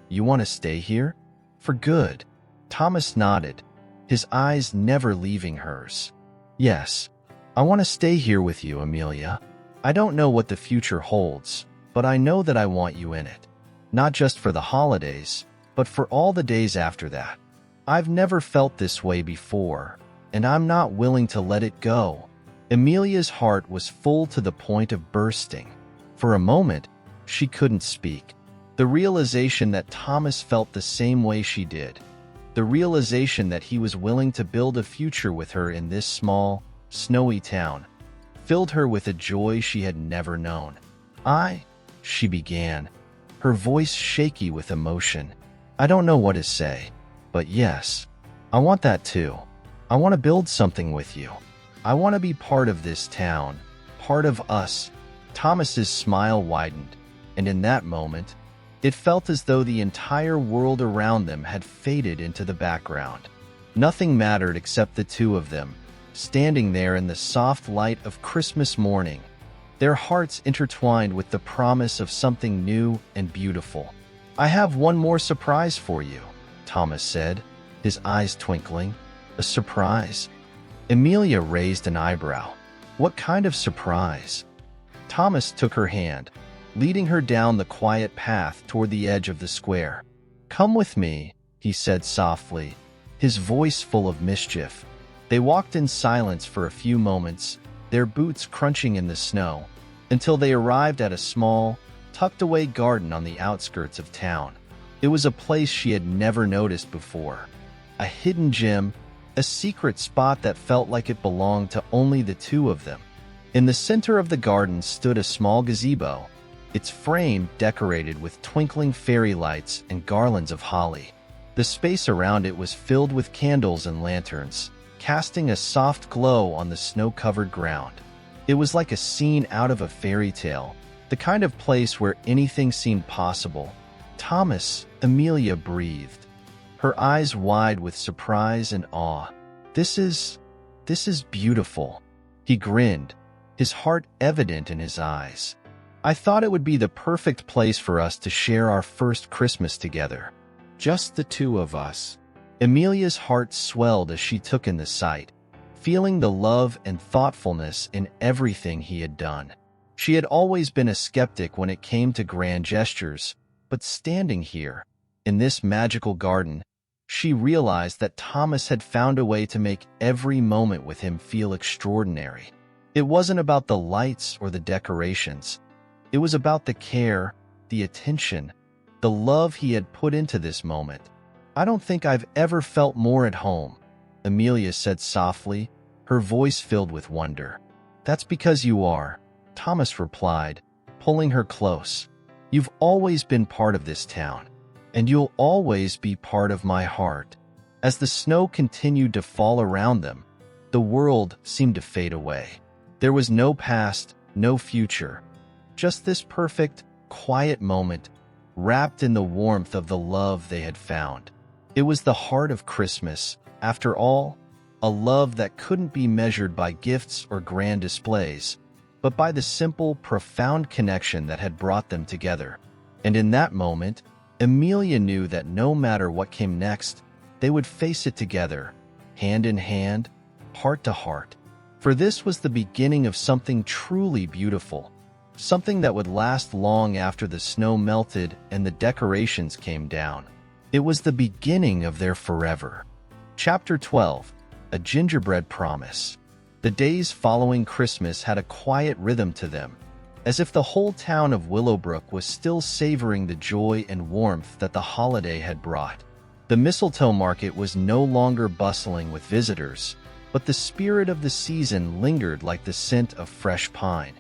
[SPEAKER 1] you want to stay here? For good. Thomas nodded, his eyes never leaving hers. Yes, I want to stay here with you, Amelia. I don't know what the future holds, but I know that I want you in it. Not just for the holidays, but for all the days after that. I've never felt this way before, and I'm not willing to let it go. Amelia's heart was full to the point of bursting. For a moment, she couldn't speak. The realization that Thomas felt the same way she did. The realization that he was willing to build a future with her in this small, snowy town, filled her with a joy she had never known. She began, her voice shaky with emotion. I don't know what to say, but yes, I want that too. I want to build something with you. I want to be part of this town, part of us. Thomas's smile widened, and in that moment, it felt as though the entire world around them had faded into the background. Nothing mattered except the two of them, standing there in the soft light of Christmas morning, their hearts intertwined with the promise of something new and beautiful. I have one more surprise for you, Thomas said, his eyes twinkling. A surprise? Amelia raised an eyebrow. What kind of surprise? Thomas took her hand, leading her down the quiet path toward the edge of the square. Come with me, he said softly, his voice full of mischief. They walked in silence for a few moments, their boots crunching in the snow, until they arrived at a small, tucked-away garden on the outskirts of town. It was a place she had never noticed before. A hidden gem, a secret spot that felt like it belonged to only the two of them. In the center of the garden stood a small gazebo, its frame decorated with twinkling fairy lights and garlands of holly. The space around it was filled with candles and lanterns, casting a soft glow on the snow-covered ground. It was like a scene out of a fairy tale, the kind of place where anything seemed possible. Thomas, Amelia breathed, her eyes wide with surprise and awe. This is beautiful. He grinned, his heart evident in his eyes. I thought it would be the perfect place for us to share our first Christmas together. Just the two of us. Amelia's heart swelled as she took in the sight, feeling the love and thoughtfulness in everything he had done. She had always been a skeptic when it came to grand gestures, but standing here, in this magical garden, she realized that Thomas had found a way to make every moment with him feel extraordinary. It wasn't about the lights or the decorations. It was about the care, the attention, the love he had put into this moment. I don't think I've ever felt more at home, Amelia said softly, her voice filled with wonder. That's because you are, Thomas replied, pulling her close. You've always been part of this town, and you'll always be part of my heart. As the snow continued to fall around them, the world seemed to fade away. There was no past, no future, just this perfect, quiet moment, wrapped in the warmth of the love they had found. It was the heart of Christmas, after all, a love that couldn't be measured by gifts or grand displays, but by the simple, profound connection that had brought them together. And in that moment, Amelia knew that no matter what came next, they would face it together, hand in hand, heart to heart. For this was the beginning of something truly beautiful, something that would last long after the snow melted and the decorations came down. It was the beginning of their forever. Chapter 12. A Gingerbread Promise. The days following Christmas had a quiet rhythm to them, as if the whole town of Willowbrook was still savoring the joy and warmth that the holiday had brought. The Mistletoe Market was no longer bustling with visitors, but the spirit of the season lingered like the scent of fresh pine.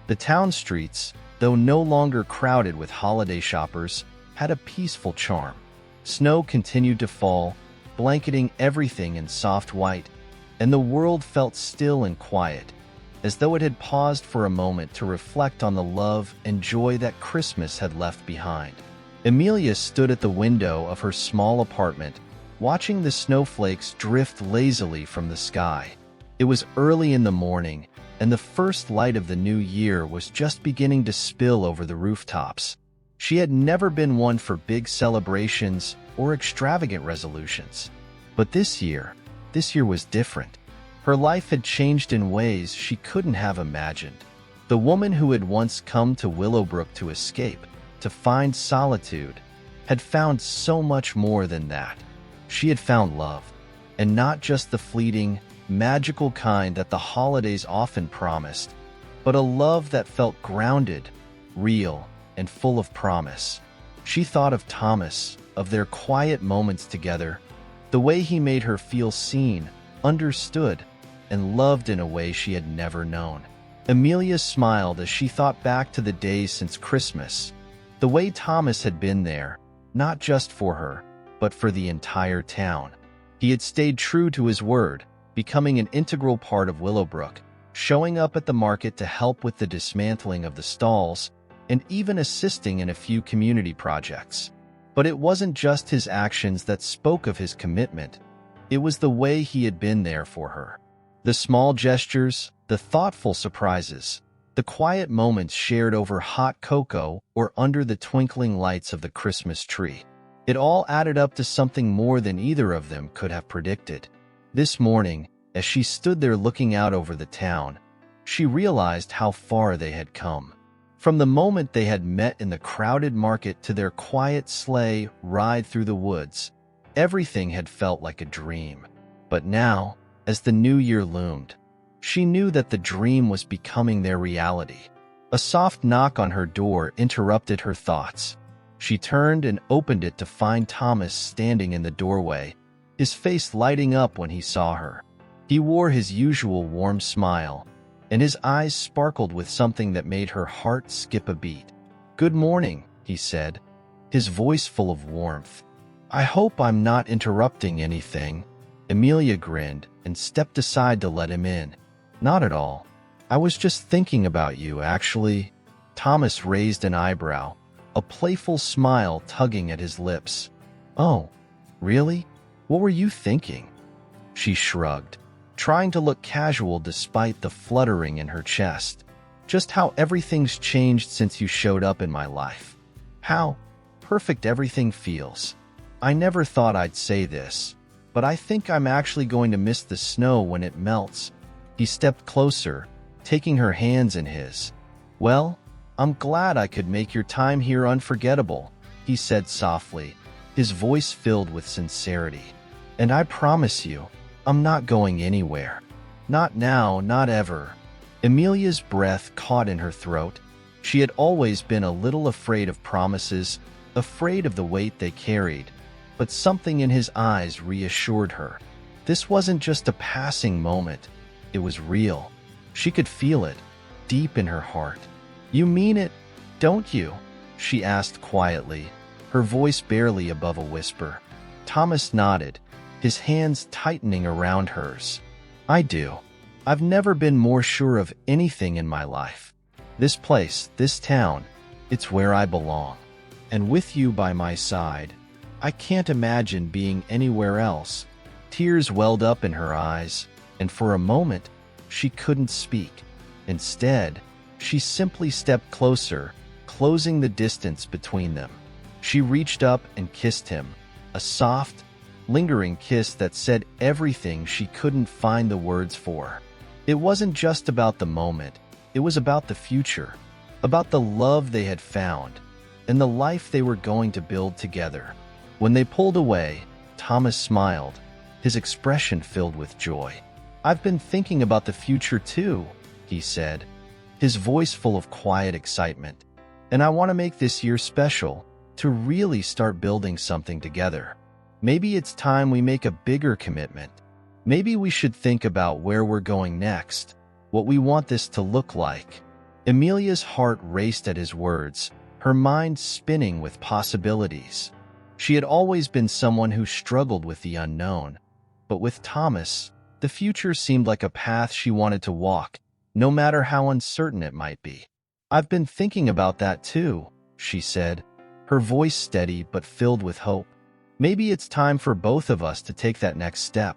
[SPEAKER 1] The town streets, though no longer crowded with holiday shoppers, had a peaceful charm. Snow continued to fall, blanketing everything in soft white, and the world felt still and quiet, as though it had paused for a moment to reflect on the love and joy that Christmas had left behind. Amelia stood at the window of her small apartment, watching the snowflakes drift lazily from the sky. It was early in the morning, and the first light of the new year was just beginning to spill over the rooftops. She had never been one for big celebrations or extravagant resolutions. But this year was different. Her life had changed in ways she couldn't have imagined. The woman who had once come to Willowbrook to escape, to find solitude, had found so much more than that. She had found love, and not just the fleeting, magical kind that the holidays often promised, but a love that felt grounded, real, and full of promise. She thought of Thomas, of their quiet moments together, the way he made her feel seen, understood, and loved in a way she had never known. Amelia smiled as she thought back to the days since Christmas, the way Thomas had been there, not just for her, but for the entire town. He had stayed true to his word, becoming an integral part of Willowbrook, showing up at the market to help with the dismantling of the stalls, and even assisting in a few community projects. But it wasn't just his actions that spoke of his commitment. It was the way he had been there for her. The small gestures, the thoughtful surprises, the quiet moments shared over hot cocoa or under the twinkling lights of the Christmas tree. It all added up to something more than either of them could have predicted. This morning, as she stood there looking out over the town, she realized how far they had come. From the moment they had met in the crowded market to their quiet sleigh ride through the woods, everything had felt like a dream. But now, as the new year loomed, she knew that the dream was becoming their reality. A soft knock on her door interrupted her thoughts. She turned and opened it to find Thomas standing in the doorway, his face lighting up when he saw her. He wore his usual warm smile, and his eyes sparkled with something that made her heart skip a beat. "Good morning," he said, his voice full of warmth. "I hope I'm not interrupting anything." Amelia grinned and stepped aside to let him in. "Not at all. I was just thinking about you, actually." Thomas raised an eyebrow, a playful smile tugging at his lips. "Oh, really? What were you thinking?" She shrugged, trying to look casual despite the fluttering in her chest. "Just how everything's changed since you showed up in my life. How perfect everything feels. I never thought I'd say this, but I think I'm actually going to miss the snow when it melts." He stepped closer, taking her hands in his. "Well, I'm glad I could make your time here unforgettable," he said softly, his voice filled with sincerity. "And I promise you, I'm not going anywhere. Not now, not ever." Amelia's breath caught in her throat. She had always been a little afraid of promises, afraid of the weight they carried, but something in his eyes reassured her. This wasn't just a passing moment. It was real. She could feel it, deep in her heart. "You mean it, don't you?" she asked quietly, her voice barely above a whisper. Thomas nodded, his hands tightening around hers. "I do. I've never been more sure of anything in my life. This place, this town, it's where I belong. And with you by my side, I can't imagine being anywhere else." Tears welled up in her eyes, and for a moment, she couldn't speak. Instead, she simply stepped closer, closing the distance between them. She reached up and kissed him, a soft, lingering kiss that said everything she couldn't find the words for. It wasn't just about the moment, it was about the future, about the love they had found, and the life they were going to build together. When they pulled away, Thomas smiled, his expression filled with joy. "I've been thinking about the future too," he said, his voice full of quiet excitement. "And I want to make this year special, to really start building something together. Maybe it's time we make a bigger commitment. Maybe we should think about where we're going next, what we want this to look like." Amelia's heart raced at his words, her mind spinning with possibilities. She had always been someone who struggled with the unknown, but with Thomas, the future seemed like a path she wanted to walk, no matter how uncertain it might be. "I've been thinking about that too," she said, her voice steady but filled with hope. "Maybe it's time for both of us to take that next step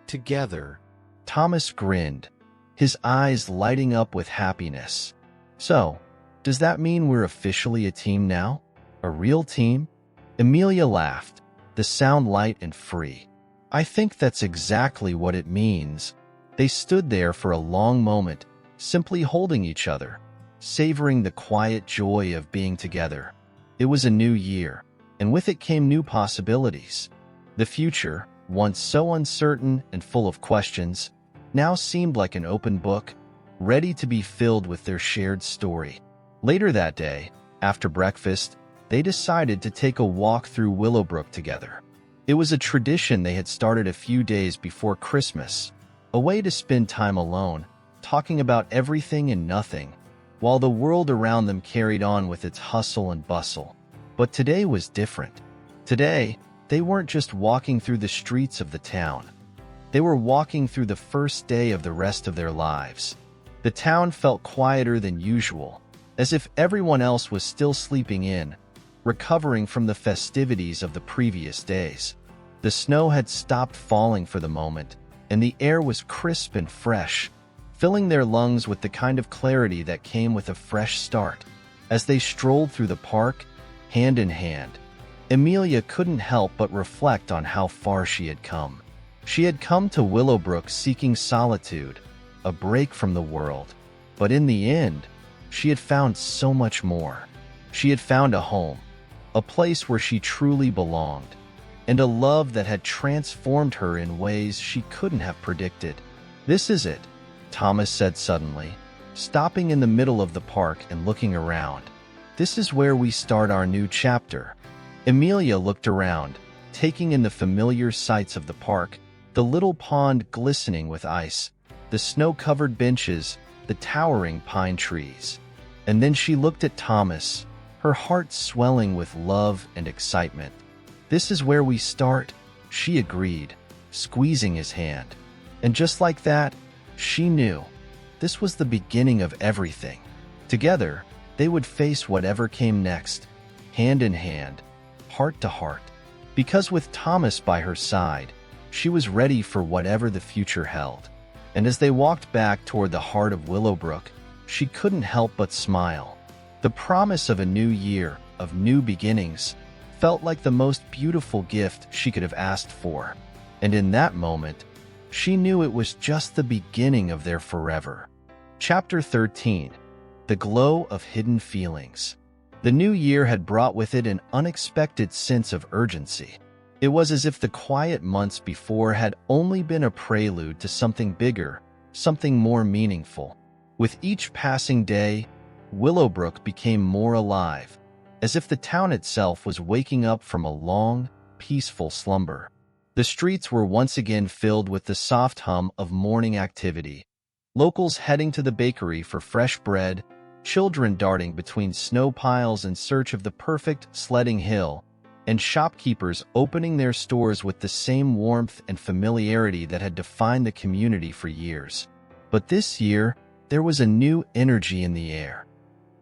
[SPEAKER 1] together." Thomas grinned, his eyes lighting up with happiness. "So, does that mean we're officially a team now? A real team?" Amelia laughed, the sound light and free. "I think that's exactly what it means." They stood there for a long moment, simply holding each other, savoring the quiet joy of being together. It was a new year, and with it came new possibilities. The future, once so uncertain and full of questions, now seemed like an open book, ready to be filled with their shared story. Later that day, after breakfast, they decided to take a walk through Willowbrook together. It was a tradition they had started a few days before Christmas, a way to spend time alone, talking about everything and nothing, while the world around them carried on with its hustle and bustle. But today was different. Today, they weren't just walking through the streets of the town. They were walking through the first day of the rest of their lives. The town felt quieter than usual, as if everyone else was still sleeping in, recovering from the festivities of the previous days. The snow had stopped falling for the moment, and the air was crisp and fresh, filling their lungs with the kind of clarity that came with a fresh start. As they strolled through the park, hand in hand, Amelia couldn't help but reflect on how far she had come. She had come to Willowbrook seeking solitude, a break from the world. But in the end, she had found so much more. She had found a home, a place where she truly belonged, and a love that had transformed her in ways she couldn't have predicted. "This is it," Thomas said suddenly, stopping in the middle of the park and looking around. "This is where we start our new chapter." Amelia looked around, taking in the familiar sights of the park, the little pond glistening with ice, the snow-covered benches, the towering pine trees. And then she looked at Thomas, her heart swelling with love and excitement. "This is where we start," she agreed, squeezing his hand. And just like that, she knew this was the beginning of everything. Together, they would face whatever came next, hand in hand, heart to heart. Because with Thomas by her side, she was ready for whatever the future held. And as they walked back toward the heart of Willowbrook, she couldn't help but smile. The promise of a new year, of new beginnings, felt like the most beautiful gift she could have asked for. And in that moment, she knew it was just the beginning of their forever. Chapter 13. The Glow of Hidden Feelings. The new year had brought with it an unexpected sense of urgency. It was as if the quiet months before had only been a prelude to something bigger, something more meaningful. With each passing day, Willowbrook became more alive, as if the town itself was waking up from a long, peaceful slumber. The streets were once again filled with the soft hum of morning activity. Locals heading to the bakery for fresh bread, children darting between snow piles in search of the perfect sledding hill, and shopkeepers opening their stores with the same warmth and familiarity that had defined the community for years. But this year, there was a new energy in the air,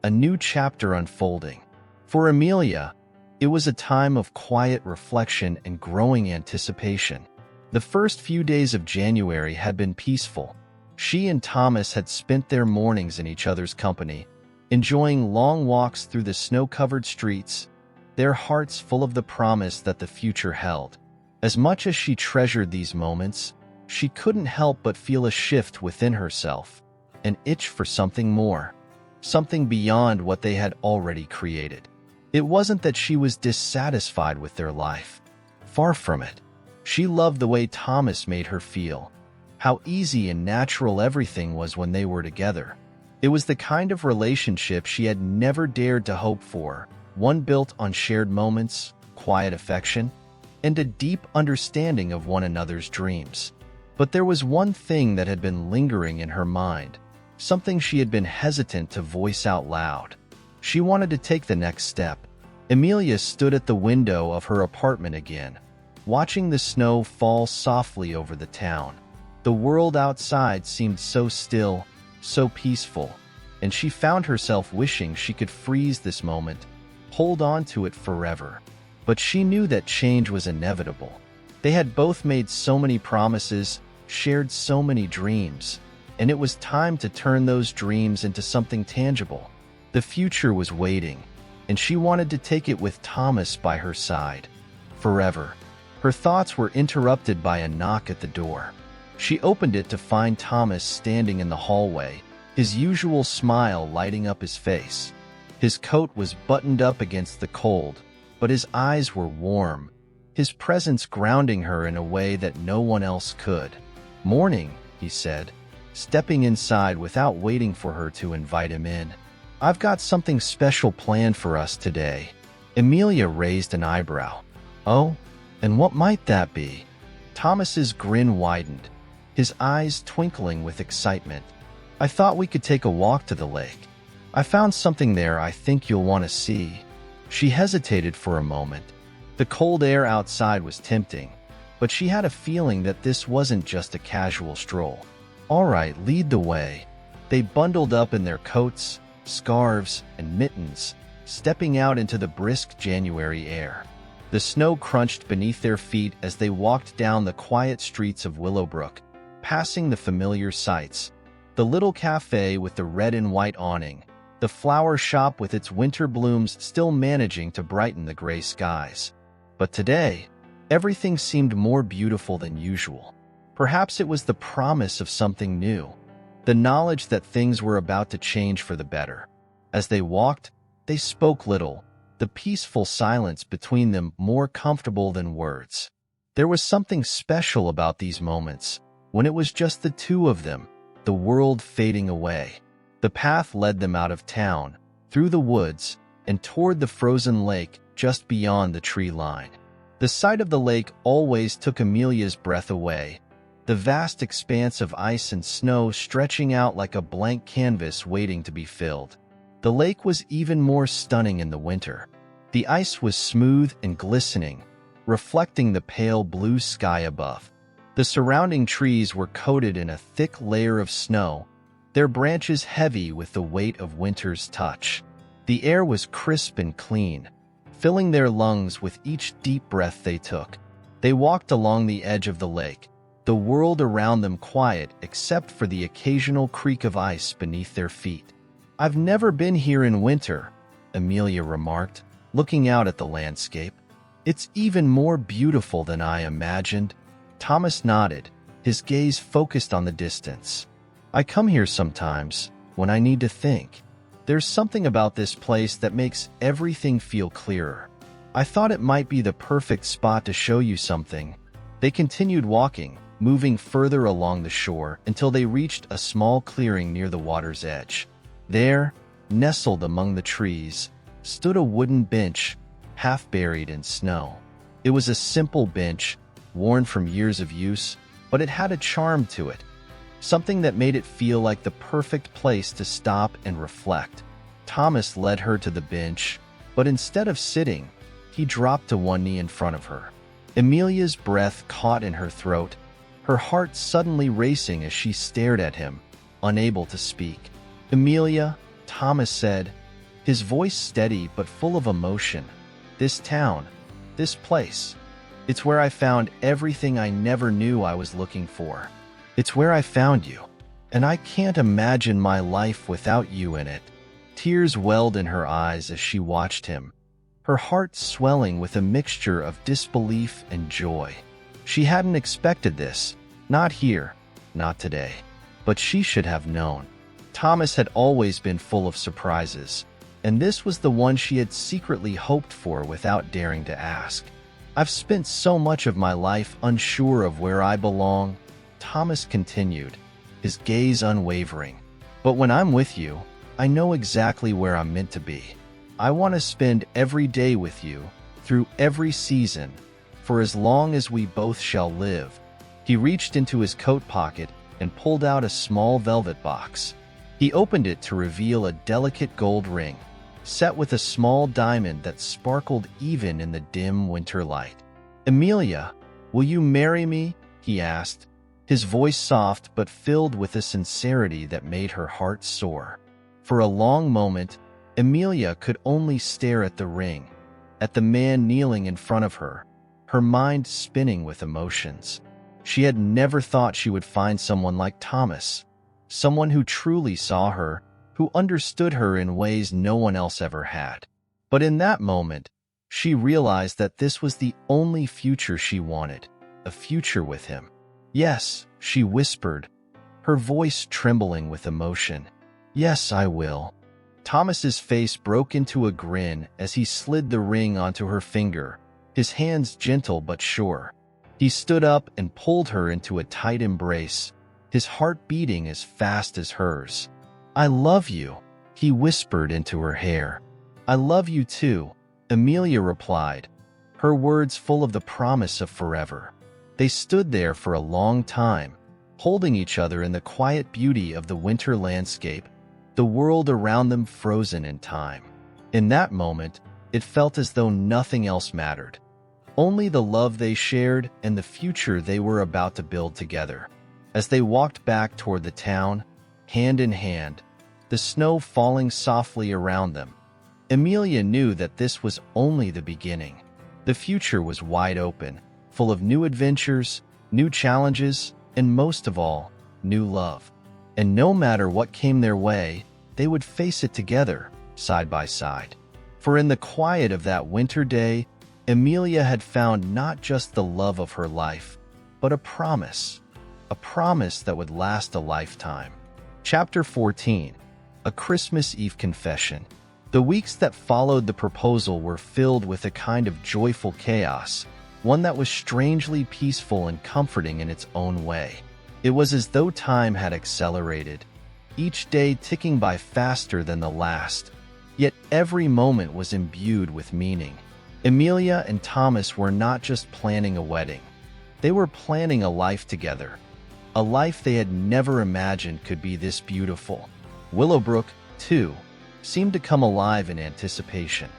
[SPEAKER 1] a new chapter unfolding. For Amelia, it was a time of quiet reflection and growing anticipation. The first few days of January had been peaceful. She and Thomas had spent their mornings in each other's company, enjoying long walks through the snow-covered streets, their hearts full of the promise that the future held. As much as she treasured these moments, she couldn't help but feel a shift within herself, an itch for something more, something beyond what they had already created. It wasn't that she was dissatisfied with their life. Far from it. She loved the way Thomas made her feel, how easy and natural everything was when they were together. It was the kind of relationship she had never dared to hope for, one built on shared moments, quiet affection, and a deep understanding of one another's dreams. But there was one thing that had been lingering in her mind, something she had been hesitant to voice out loud. She wanted to take the next step. Amelia stood at the window of her apartment again, watching the snow fall softly over the town. The world outside seemed so still, so peaceful, and she found herself wishing she could freeze this moment, hold on to it forever. But she knew that change was inevitable. They had both made so many promises, shared so many dreams, and it was time to turn those dreams into something tangible. The future was waiting, and she wanted to take it with Thomas by her side, forever. Her thoughts were interrupted by a knock at the door. She opened it to find Thomas standing in the hallway, his usual smile lighting up his face. His coat was buttoned up against the cold, but his eyes were warm, his presence grounding her in a way that no one else could. "Morning," he said, stepping inside without waiting for her to invite him in. "I've got something special planned for us today." Amelia raised an eyebrow. "Oh, and what might that be?" Thomas's grin widened, his eyes twinkling with excitement. "I thought we could take a walk to the lake. I found something there I think you'll want to see." She hesitated for a moment. The cold air outside was tempting, but she had a feeling that this wasn't just a casual stroll. "All right, lead the way." They bundled up in their coats, scarves, and mittens, stepping out into the brisk January air. The snow crunched beneath their feet as they walked down the quiet streets of Willowbrook, passing the familiar sights. The little cafe with the red and white awning, the flower shop with its winter blooms still managing to brighten the gray skies. But today, everything seemed more beautiful than usual. Perhaps it was the promise of something new, the knowledge that things were about to change for the better. As they walked, they spoke little, the peaceful silence between them more comfortable than words. There was something special about these moments, when it was just the two of them, the world fading away. The path led them out of town, through the woods, and toward the frozen lake just beyond the tree line. The sight of the lake always took Amelia's breath away, the vast expanse of ice and snow stretching out like a blank canvas waiting to be filled. The lake was even more stunning in the winter. The ice was smooth and glistening, reflecting the pale blue sky above. The surrounding trees were coated in a thick layer of snow, their branches heavy with the weight of winter's touch. The air was crisp and clean, filling their lungs with each deep breath they took. They walked along the edge of the lake, the world around them quiet except for the occasional creak of ice beneath their feet. "I've never been here in winter," Amelia remarked, looking out at the landscape. "It's even more beautiful than I imagined." Thomas nodded, his gaze focused on the distance. "I come here sometimes, when I need to think. There's something about this place that makes everything feel clearer. I thought it might be the perfect spot to show you something." They continued walking, moving further along the shore until they reached a small clearing near the water's edge. There, nestled among the trees, stood a wooden bench, half buried in snow. It was a simple bench, worn from years of use, but it had a charm to it, something that made it feel like the perfect place to stop and reflect. Thomas led her to the bench, but instead of sitting, he dropped to one knee in front of her. Amelia's breath caught in her throat, her heart suddenly racing as she stared at him, unable to speak. "Amelia," Thomas said, his voice steady but full of emotion. "This town, this place, it's where I found everything I never knew I was looking for. It's where I found you, and I can't imagine my life without you in it." Tears welled in her eyes as she watched him, her heart swelling with a mixture of disbelief and joy. She hadn't expected this. Not here. Not today. But she should have known. Thomas had always been full of surprises, and this was the one she had secretly hoped for without daring to ask. I've spent so much of my life unsure of where I belong, Thomas continued, his gaze unwavering. But when I'm with you, I know exactly where I'm meant to be. I want to spend every day with you, through every season, for as long as we both shall live. He reached into his coat pocket and pulled out a small velvet box. He opened it to reveal a delicate gold ring, set with a small diamond that sparkled even in the dim winter light. "Emilia, will you marry me?" he asked, his voice soft but filled with a sincerity that made her heart soar. For a long moment, Emilia could only stare at the ring, at the man kneeling in front of her, her mind spinning with emotions. She had never thought she would find someone like Thomas, someone who truly saw her, who understood her in ways no one else ever had. But in that moment, she realized that this was the only future she wanted, a future with him. "Yes," she whispered, her voice trembling with emotion. "Yes, I will." Thomas's face broke into a grin as he slid the ring onto her finger, his hands gentle but sure. He stood up and pulled her into a tight embrace, his heart beating as fast as hers. "I love you," he whispered into her hair. "I love you too," Emilia replied, her words full of the promise of forever. They stood there for a long time, holding each other in the quiet beauty of the winter landscape, the world around them frozen in time. In that moment, it felt as though nothing else mattered. Only the love they shared and the future they were about to build together. As they walked back toward the town, hand in hand, the snow falling softly around them, Emilia knew that this was only the beginning. The future was wide open, full of new adventures, new challenges, and most of all, new love. And no matter what came their way, they would face it together, side by side. For in the quiet of that winter day, Emilia had found not just the love of her life, but a promise that would last a lifetime. Chapter 14. A Christmas Eve Confession. The weeks that followed the proposal were filled with a kind of joyful chaos, one that was strangely peaceful and comforting in its own way. It was as though time had accelerated, each day ticking by faster than the last, yet every moment was imbued with meaning. Emilia and Thomas were not just planning a wedding. They were planning a life together, a life they had never imagined could be this beautiful. Willowbrook, too, seemed to come alive in anticipation.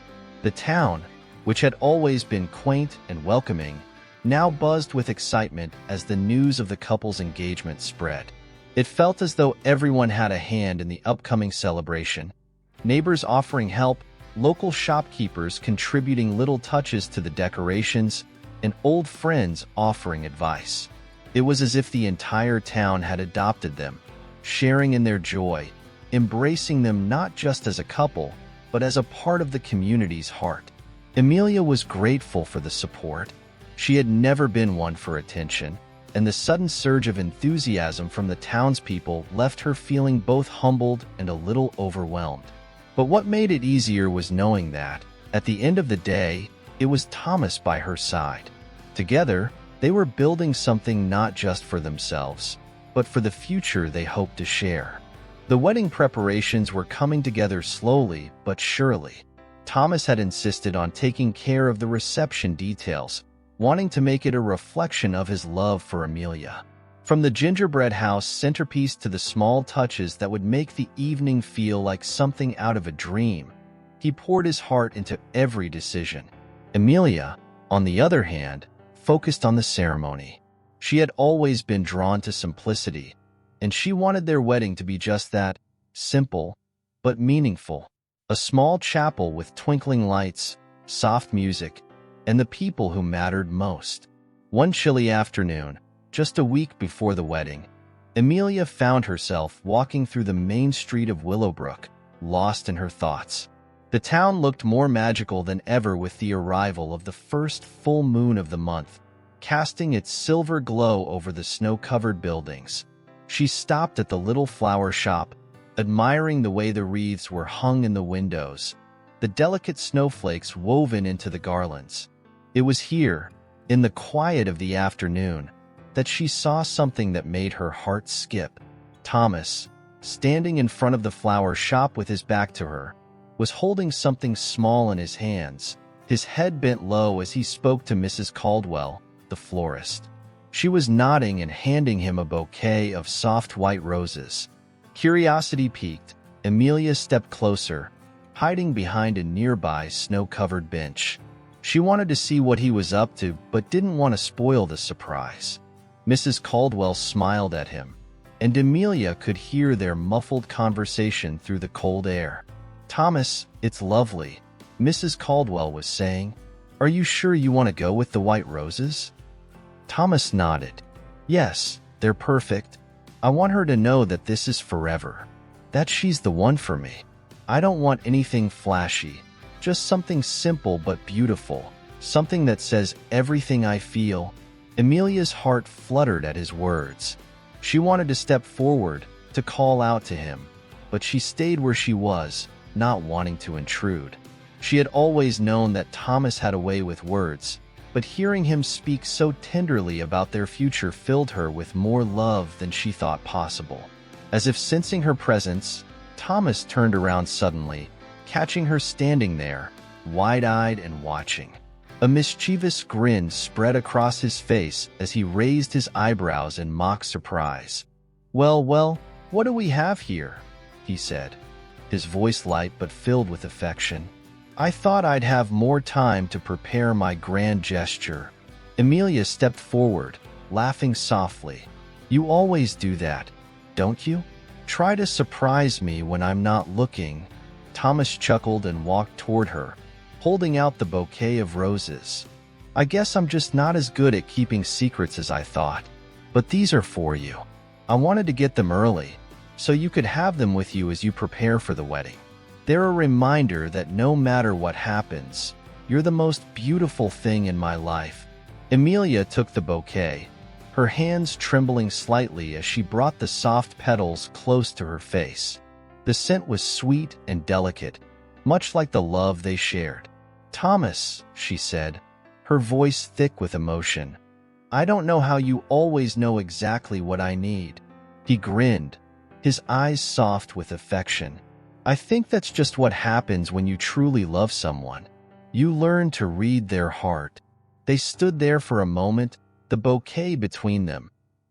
[SPEAKER 1] The town, which had always been quaint and welcoming, now buzzed with excitement as the news of the couple's engagement spread. It felt as though everyone had a hand in the upcoming celebration, neighbors offering help, local shopkeepers contributing little touches to the decorations, and old friends offering advice. It was as if the entire town had adopted them, sharing in their joy, embracing them not just as a couple, but as a part of the community's heart. Emilia was grateful for the support. She had never been one for attention, and the sudden surge of enthusiasm from the townspeople left her feeling both humbled and a little overwhelmed. But what made it easier was knowing that, at the end of the day, it was Thomas by her side. Together, they were building something not just for themselves, but for the future they hoped to share. The wedding preparations were coming together slowly but surely. Thomas had insisted on taking care of the reception details, wanting to make it a reflection of his love for Emilia. From the gingerbread house centerpiece to the small touches that would make the evening feel like something out of a dream, he poured his heart into every decision. Emilia, on the other hand, focused on the ceremony. She had always been drawn to simplicity, and she wanted their wedding to be just that, simple, but meaningful. A small chapel with twinkling lights, soft music, and the people who mattered most. One chilly afternoon, just a week before the wedding, Emilia found herself walking through the main street of Willowbrook, lost in her thoughts. The town looked more magical than ever with the arrival of the first full moon of the month, casting its silver glow over the snow-covered buildings. She stopped at the little flower shop, admiring the way the wreaths were hung in the windows, the delicate snowflakes woven into the garlands. It was here, in the quiet of the afternoon, that she saw something that made her heart skip. Thomas, standing in front of the flower shop with his back to her, was holding something small in his hands, his head bent low as he spoke to Mrs. Caldwell, the florist. She was nodding and handing him a bouquet of soft white roses. Curiosity piqued, Amelia stepped closer, hiding behind a nearby snow-covered bench. She wanted to see what he was up to, but didn't want to spoil the surprise. Mrs. Caldwell smiled at him, and Amelia could hear their muffled conversation through the cold air. "Thomas, it's lovely," Mrs. Caldwell was saying. "Are you sure you want to go with the white roses?" Thomas nodded. "Yes, they're perfect. I want her to know that this is forever, that she's the one for me. I don't want anything flashy, just something simple but beautiful, something that says everything I feel." Amelia's heart fluttered at his words. She wanted to step forward, to call out to him, but she stayed where she was, not wanting to intrude. She had always known that Thomas had a way with words, but hearing him speak so tenderly about their future filled her with more love than she thought possible. As if sensing her presence, Thomas turned around suddenly, catching her standing there, wide-eyed and watching. A mischievous grin spread across his face as he raised his eyebrows in mock surprise. Well, what do we have here?" he said, his voice light but filled with affection. "I thought I'd have more time to prepare my grand gesture." Amelia stepped forward, laughing softly. "You always do that, don't you? Try to surprise me when I'm not looking." Thomas chuckled and walked toward her, holding out the bouquet of roses. "I guess I'm just not as good at keeping secrets as I thought, but these are for you. I wanted to get them early, so you could have them with you as you prepare for the wedding. They're a reminder that no matter what happens, you're the most beautiful thing in my life." Amelia took the bouquet, her hands trembling slightly as she brought the soft petals close to her face. The scent was sweet and delicate, much like the love they shared. "Thomas," she said, her voice thick with emotion, "I don't know how you always know exactly what I need." He grinned, his eyes soft with affection. "I think that's just what happens when you truly love someone. You learn to read their heart." They stood there for a moment, the bouquet between them,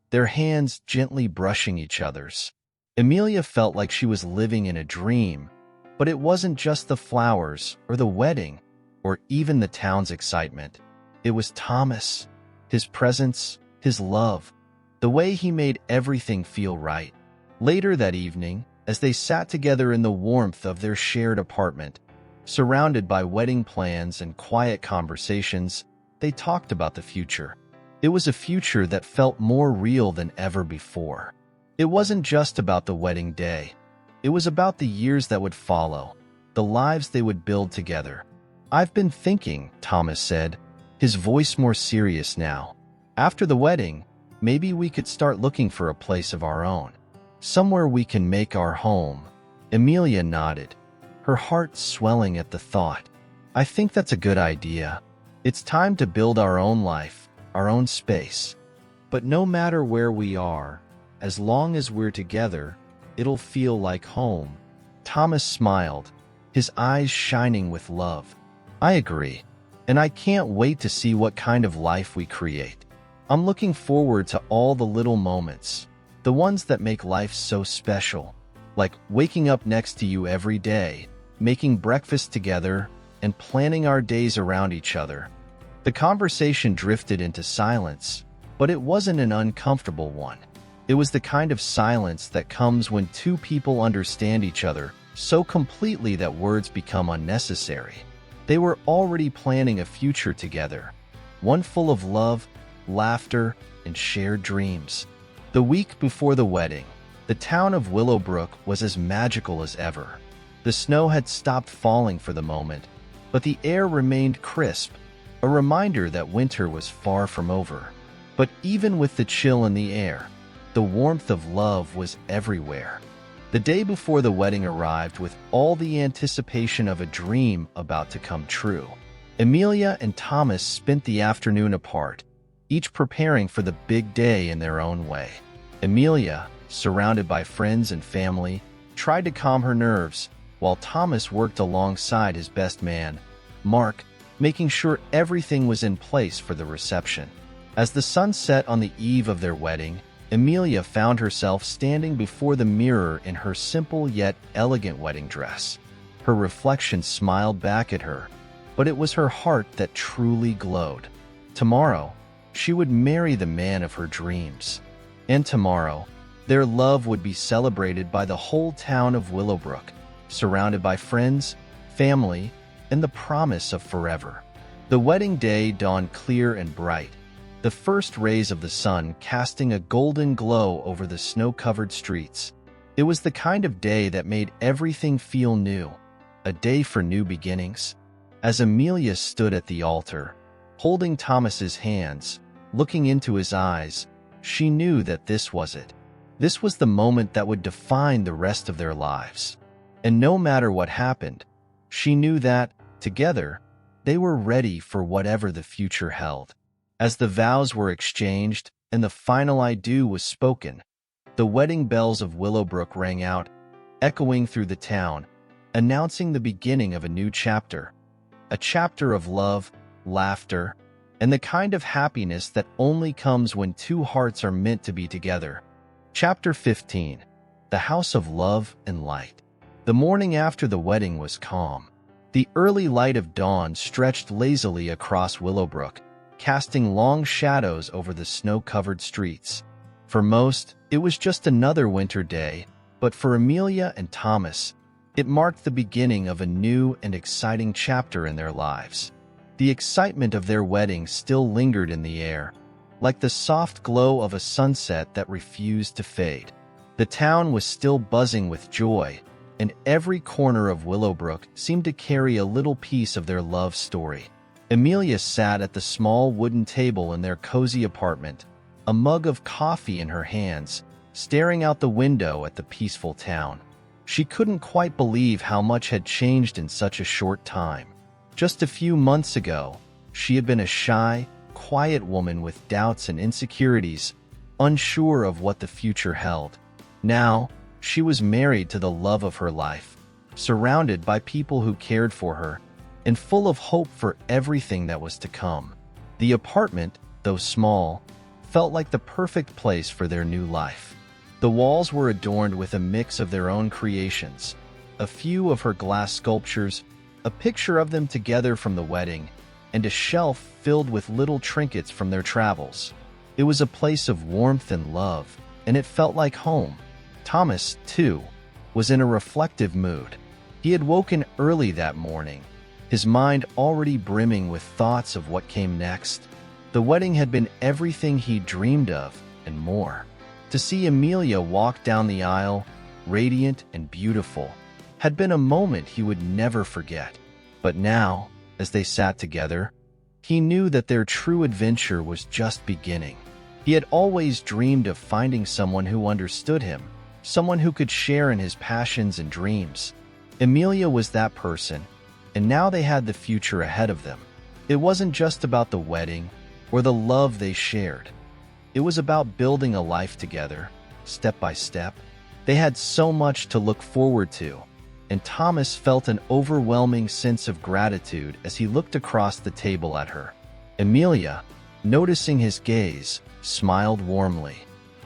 [SPEAKER 1] their hands gently brushing each other's. Amelia felt like she was living in a dream, but it wasn't just the flowers or the wedding or even the town's excitement. It was Thomas, his presence, his love, the way he made everything feel right. Later that evening, as they sat together in the warmth of their shared apartment, surrounded by wedding plans and quiet conversations, they talked about the future. It was a future that felt more real than ever before. It wasn't just about the wedding day. It was about the years that would follow, the lives they would build together. "I've been thinking," Thomas said, his voice more serious now. "After the wedding, maybe we could start looking for a place of our own, somewhere we can make our home." Amelia nodded, her heart swelling at the thought. "I think that's a good idea. It's time to build our own life, our own space. But no matter where we are, as long as we're together, it'll feel like home." Thomas smiled, his eyes shining with love. "I agree, and I can't wait to see what kind of life we create. I'm looking forward to all the little moments, the ones that make life so special, like waking up next to you every day, making breakfast together, and planning our days around each other." The conversation drifted into silence, but it wasn't an uncomfortable one. It was the kind of silence that comes when two people understand each other so completely that words become unnecessary. They were already planning a future together, one full of love, laughter, and shared dreams. The week before the wedding, the town of Willowbrook was as magical as ever. The snow had stopped falling for the moment, but the air remained crisp, a reminder that winter was far from over. But even with the chill in the air, the warmth of love was everywhere. The day before the wedding arrived with all the anticipation of a dream about to come true. Amelia and Thomas spent the afternoon apart, each preparing for the big day in their own way. Amelia, surrounded by friends and family, tried to calm her nerves, while Thomas worked alongside his best man, Mark, making sure everything was in place for the reception. As the sun set on the eve of their wedding, Amelia found herself standing before the mirror in her simple yet elegant wedding dress. Her reflection smiled back at her, but it was her heart that truly glowed. Tomorrow, she would marry the man of her dreams. And tomorrow, their love would be celebrated by the whole town of Willowbrook, surrounded by friends, family, and the promise of forever. The wedding day dawned clear and bright, the first rays of the sun casting a golden glow over the snow-covered streets. It was the kind of day that made everything feel new, a day for new beginnings. As Amelia stood at the altar, holding Thomas's hands, looking into his eyes, she knew that this was it. This was the moment that would define the rest of their lives. And no matter what happened, she knew that, together, they were ready for whatever the future held. As the vows were exchanged and the final I do was spoken, the wedding bells of Willowbrook rang out, echoing through the town, announcing the beginning of a new chapter. A chapter of love, laughter, and the kind of happiness that only comes when two hearts are meant to be together. Chapter 15. The House of Love and Light. The morning after the wedding was calm. The early light of dawn stretched lazily across Willowbrook, casting long shadows over the snow-covered streets. For most, it was just another winter day, but for Amelia and Thomas, it marked the beginning of a new and exciting chapter in their lives. The excitement of their wedding still lingered in the air, like the soft glow of a sunset that refused to fade. The town was still buzzing with joy, and every corner of Willowbrook seemed to carry a little piece of their love story. Amelia sat at the small wooden table in their cozy apartment, a mug of coffee in her hands, staring out the window at the peaceful town. She couldn't quite believe how much had changed in such a short time. Just a few months ago, she had been a shy, quiet woman with doubts and insecurities, unsure of what the future held. Now, she was married to the love of her life, surrounded by people who cared for her, and full of hope for everything that was to come. The apartment, though small, felt like the perfect place for their new life. The walls were adorned with a mix of their own creations, a few of her glass sculptures, a picture of them together from the wedding, and a shelf filled with little trinkets from their travels. It was a place of warmth and love, and it felt like home. Thomas, too, was in a reflective mood. He had woken early that morning, his mind already brimming with thoughts of what came next. The wedding had been everything he dreamed of, and more. To see Amelia walk down the aisle, radiant and beautiful, had been a moment he would never forget. But now, as they sat together, he knew that their true adventure was just beginning. He had always dreamed of finding someone who understood him, someone who could share in his passions and dreams. Amelia was that person, and now they had the future ahead of them. It wasn't just about the wedding or the love they shared. It was about building a life together, step by step. They had so much to look forward to, and Thomas felt an overwhelming sense of gratitude as he looked across the table at her. Amelia, noticing his gaze, smiled warmly.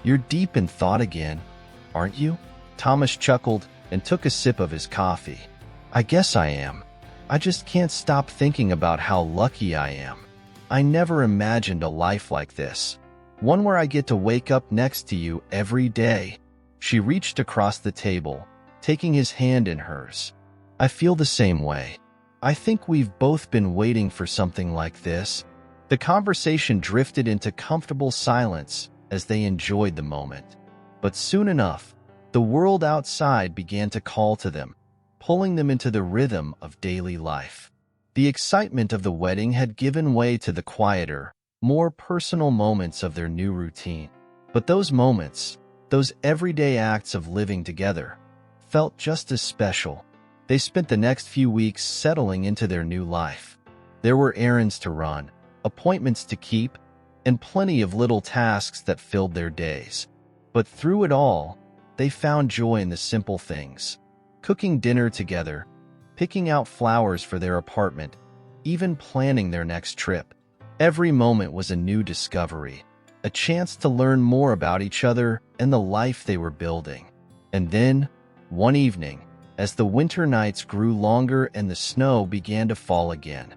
[SPEAKER 1] "You're deep in thought again, aren't you?" Thomas chuckled and took a sip of his coffee. "I guess I am. I just can't stop thinking about how lucky I am. I never imagined a life like this, one where I get to wake up next to you every day." She reached across the table, taking his hand in hers. "I feel the same way. I think we've both been waiting for something like this." The conversation drifted into comfortable silence as they enjoyed the moment. But soon enough, the world outside began to call to them, pulling them into the rhythm of daily life. The excitement of the wedding had given way to the quieter, more personal moments of their new routine. But those moments, those everyday acts of living together, felt just as special. They spent the next few weeks settling into their new life. There were errands to run, appointments to keep, and plenty of little tasks that filled their days. But through it all, they found joy in the simple things. Cooking dinner together, picking out flowers for their apartment, even planning their next trip. Every moment was a new discovery, a chance to learn more about each other and the life they were building. And then, one evening, as the winter nights grew longer and the snow began to fall again,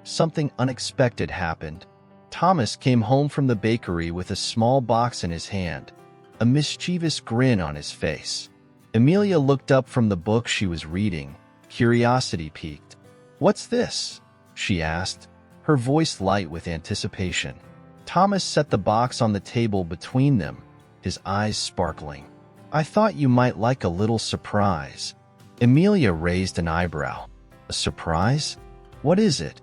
[SPEAKER 1] something unexpected happened. Thomas came home from the bakery with a small box in his hand, a mischievous grin on his face. Amelia looked up from the book she was reading, curiosity piqued. "What's this?" she asked, her voice light with anticipation. Thomas set the box on the table between them, his eyes sparkling. "I thought you might like a little surprise." Amelia raised an eyebrow. "A surprise? What is it?"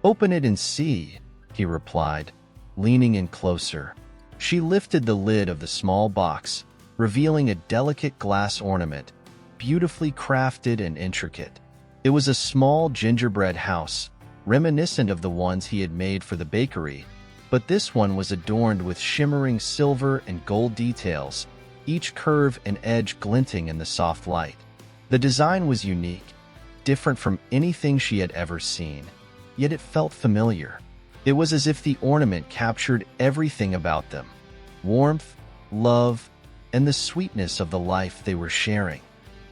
[SPEAKER 1] "Open it and see," he replied, leaning in closer. She lifted the lid of the small box, revealing a delicate glass ornament, beautifully crafted and intricate. It was a small gingerbread house, reminiscent of the ones he had made for the bakery, but this one was adorned with shimmering silver and gold details, each curve and edge glinting in the soft light. The design was unique, different from anything she had ever seen, yet it felt familiar. It was as if the ornament captured everything about them: warmth, love, and the sweetness of the life they were sharing.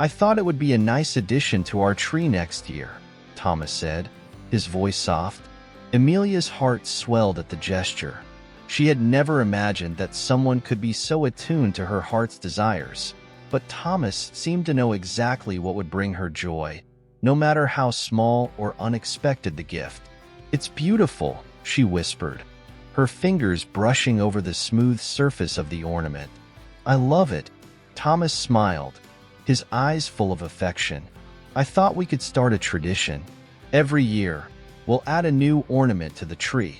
[SPEAKER 1] "I thought it would be a nice addition to our tree next year," Thomas said, his voice soft. Amelia's heart swelled at the gesture. She had never imagined that someone could be so attuned to her heart's desires. But Thomas seemed to know exactly what would bring her joy, no matter how small or unexpected the gift. "It's beautiful," she whispered, her fingers brushing over the smooth surface of the ornament. "I love it." Thomas smiled, his eyes full of affection. "I thought we could start a tradition. Every year, we'll add a new ornament to the tree.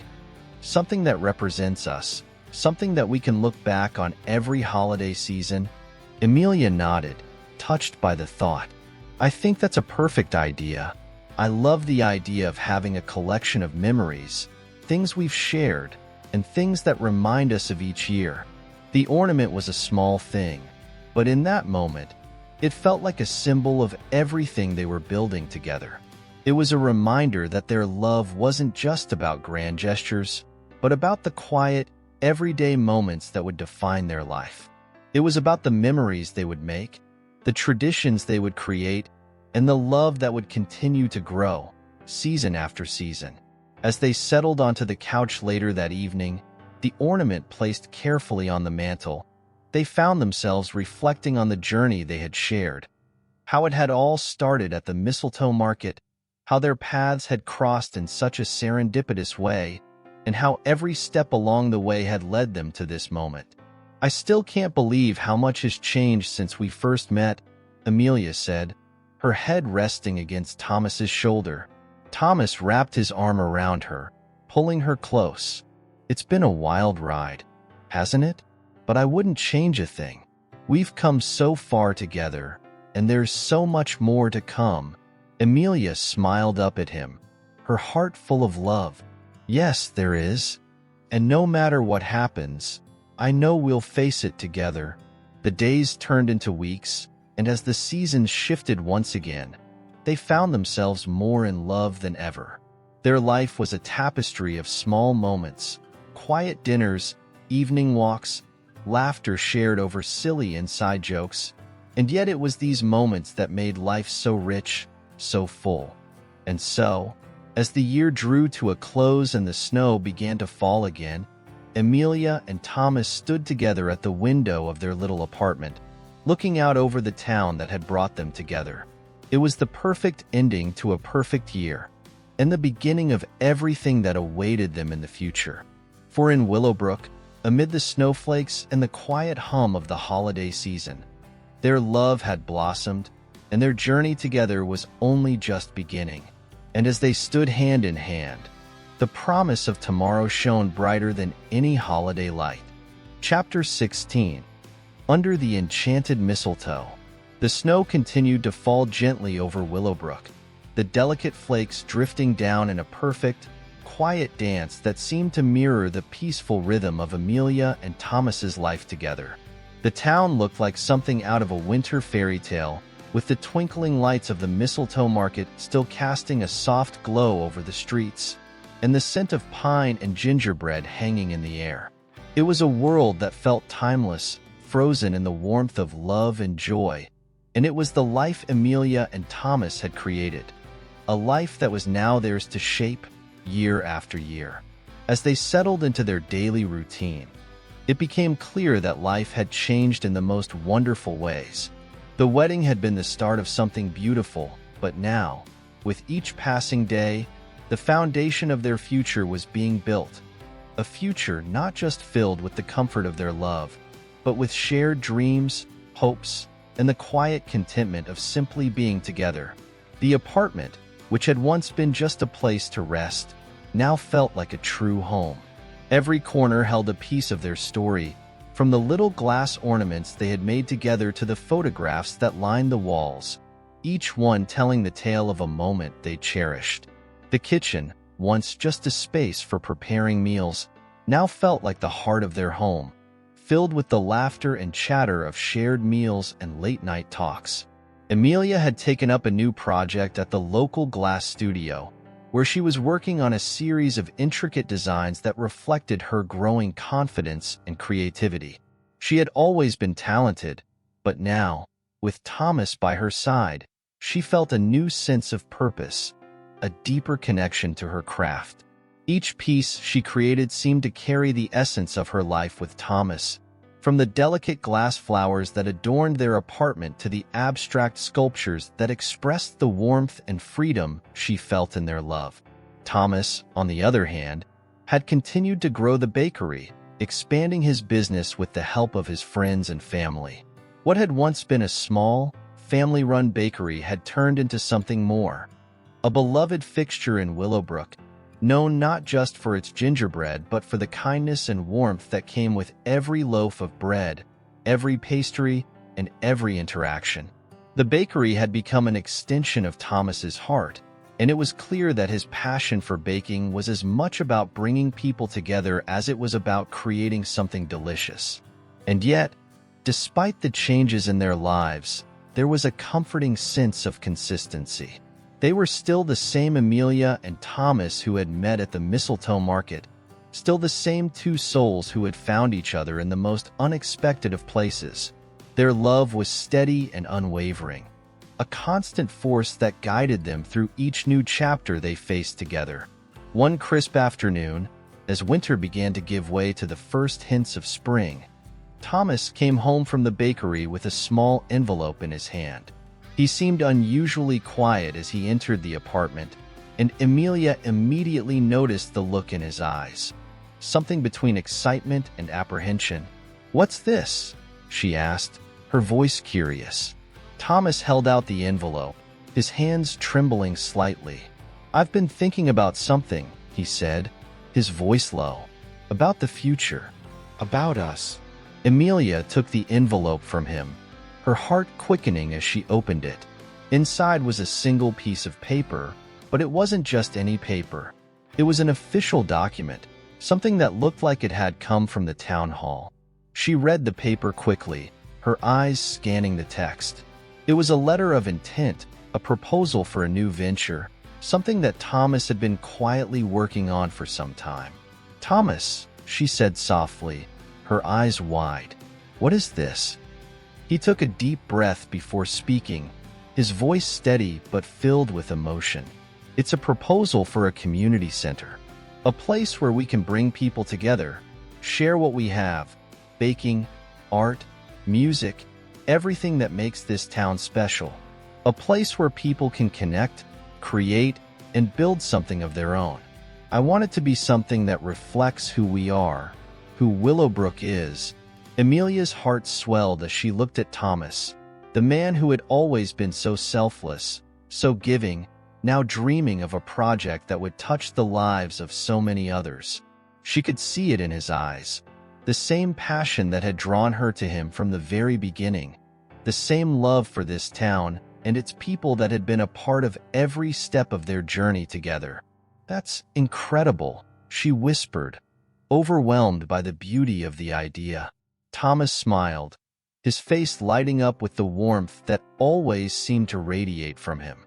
[SPEAKER 1] Something that represents us, something that we can look back on every holiday season." Amelia nodded, touched by the thought. "I think that's a perfect idea. I love the idea of having a collection of memories, things we've shared, and things that remind us of each year." The ornament was a small thing, but in that moment, it felt like a symbol of everything they were building together. It was a reminder that their love wasn't just about grand gestures, but about the quiet, everyday moments that would define their life. It was about the memories they would make, the traditions they would create, and the love that would continue to grow, season after season. As they settled onto the couch later that evening, the ornament placed carefully on the mantel, they found themselves reflecting on the journey they had shared, how it had all started at the Mistletoe Market, how their paths had crossed in such a serendipitous way, and how every step along the way had led them to this moment. "I still can't believe how much has changed since we first met," Amelia said, her head resting against Thomas's shoulder. Thomas wrapped his arm around her, pulling her close. "It's been a wild ride, hasn't it? But I wouldn't change a thing. We've come so far together, and there's so much more to come." Amelia smiled up at him, her heart full of love. "Yes, there is. And no matter what happens, I know we'll face it together." The days turned into weeks, and as the seasons shifted once again, they found themselves more in love than ever. Their life was a tapestry of small moments, quiet dinners, evening walks, laughter shared over silly inside jokes, and yet it was these moments that made life so rich, so full. And so, as the year drew to a close and the snow began to fall again, Amelia and Thomas stood together at the window of their little apartment, looking out over the town that had brought them together. It was the perfect ending to a perfect year, and the beginning of everything that awaited them in the future. For in Willowbrook, amid the snowflakes and the quiet hum of the holiday season, their love had blossomed, and their journey together was only just beginning. And as they stood hand in hand, the promise of tomorrow shone brighter than any holiday light. Chapter 16. Under the Enchanted Mistletoe. The snow continued to fall gently over Willowbrook, the delicate flakes drifting down in a perfect, quiet dance that seemed to mirror the peaceful rhythm of Amelia and Thomas's life together. The town looked like something out of a winter fairy tale, with the twinkling lights of the Mistletoe Market still casting a soft glow over the streets, and the scent of pine and gingerbread hanging in the air. It was a world that felt timeless, frozen in the warmth of love and joy, and it was the life Amelia and Thomas had created, a life that was now theirs to shape year after year. As they settled into their daily routine, it became clear that life had changed in the most wonderful ways. The wedding had been the start of something beautiful, but now, with each passing day, the foundation of their future was being built. A future not just filled with the comfort of their love, but with shared dreams, hopes, and the quiet contentment of simply being together. The apartment, which had once been just a place to rest, now felt like a true home. Every corner held a piece of their story, from the little glass ornaments they had made together to the photographs that lined the walls, each one telling the tale of a moment they cherished. The kitchen, once just a space for preparing meals, now felt like the heart of their home, filled with the laughter and chatter of shared meals and late-night talks. Amelia had taken up a new project at the local glass studio, where she was working on a series of intricate designs that reflected her growing confidence and creativity. She had always been talented, but now, with Thomas by her side, she felt a new sense of purpose, a deeper connection to her craft. Each piece she created seemed to carry the essence of her life with Thomas, from the delicate glass flowers that adorned their apartment to the abstract sculptures that expressed the warmth and freedom she felt in their love. Thomas, on the other hand, had continued to grow the bakery, expanding his business with the help of his friends and family. What had once been a small, family-run bakery had turned into something more, a beloved fixture in Willowbrook, known not just for its gingerbread but for the kindness and warmth that came with every loaf of bread, every pastry, and every interaction. The bakery had become an extension of Thomas's heart, and it was clear that his passion for baking was as much about bringing people together as it was about creating something delicious. And yet, despite the changes in their lives, there was a comforting sense of consistency. They were still the same Amelia and Thomas who had met at the Mistletoe Market, still the same two souls who had found each other in the most unexpected of places. Their love was steady and unwavering, a constant force that guided them through each new chapter they faced together. One crisp afternoon, as winter began to give way to the first hints of spring, Thomas came home from the bakery with a small envelope in his hand. He seemed unusually quiet as he entered the apartment, and Amelia immediately noticed the look in his eyes, something between excitement and apprehension. "What's this?" she asked, her voice curious. Thomas held out the envelope, his hands trembling slightly. "I've been thinking about something," he said, his voice low. "About the future. About us." Amelia took the envelope from him, her heart quickening as she opened it. Inside was a single piece of paper, but it wasn't just any paper. It was an official document, something that looked like it had come from the town hall. She read the paper quickly, her eyes scanning the text. It was a letter of intent, a proposal for a new venture, something that Thomas had been quietly working on for some time. "Thomas," she said softly, her eyes wide, "what is this?" He took a deep breath before speaking, his voice steady but filled with emotion. "It's a proposal for a community center, a place where we can bring people together, share what we have, baking, art, music, everything that makes this town special. A place where people can connect, create, and build something of their own. I want it to be something that reflects who we are, who Willowbrook is." Amelia's heart swelled as she looked at Thomas, the man who had always been so selfless, so giving, now dreaming of a project that would touch the lives of so many others. She could see it in his eyes, the same passion that had drawn her to him from the very beginning, the same love for this town and its people that had been a part of every step of their journey together. "That's incredible," she whispered, overwhelmed by the beauty of the idea. Thomas smiled, his face lighting up with the warmth that always seemed to radiate from him.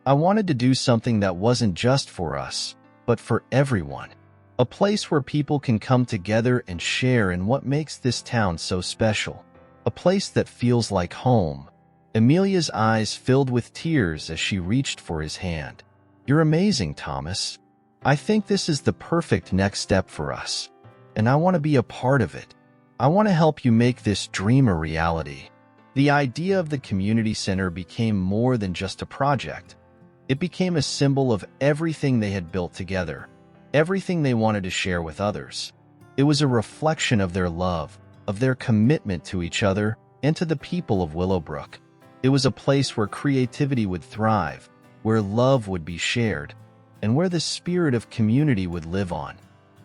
[SPEAKER 1] "I wanted to do something that wasn't just for us, but for everyone. A place where people can come together and share in what makes this town so special. A place that feels like home." Amelia's eyes filled with tears as she reached for his hand. "You're amazing, Thomas. I think this is the perfect next step for us, and I want to be a part of it. I want to help you make this dream a reality." The idea of the community center became more than just a project. It became a symbol of everything they had built together, everything they wanted to share with others. It was a reflection of their love, of their commitment to each other and to the people of Willowbrook. It was a place where creativity would thrive, where love would be shared, and where the spirit of community would live on.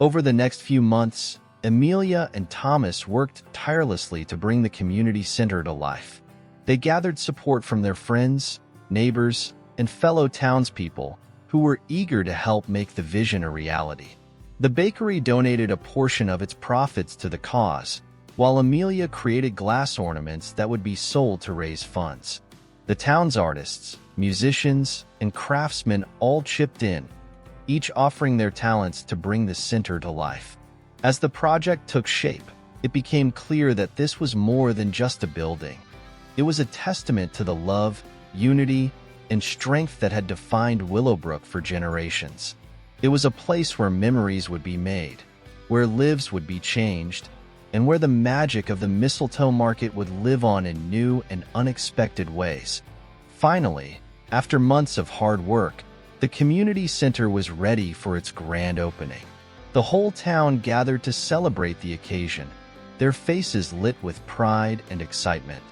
[SPEAKER 1] Over the next few months, Amelia and Thomas worked tirelessly to bring the community center to life. They gathered support from their friends, neighbors, and fellow townspeople who were eager to help make the vision a reality. The bakery donated a portion of its profits to the cause, while Amelia created glass ornaments that would be sold to raise funds. The town's artists, musicians, and craftsmen all chipped in, each offering their talents to bring the center to life. As the project took shape, it became clear that this was more than just a building. It was a testament to the love, unity, and strength that had defined Willowbrook for generations. It was a place where memories would be made, where lives would be changed, and where the magic of the Mistletoe Market would live on in new and unexpected ways. Finally, after months of hard work, the community center was ready for its grand opening. The whole town gathered to celebrate the occasion, their faces lit with pride and excitement.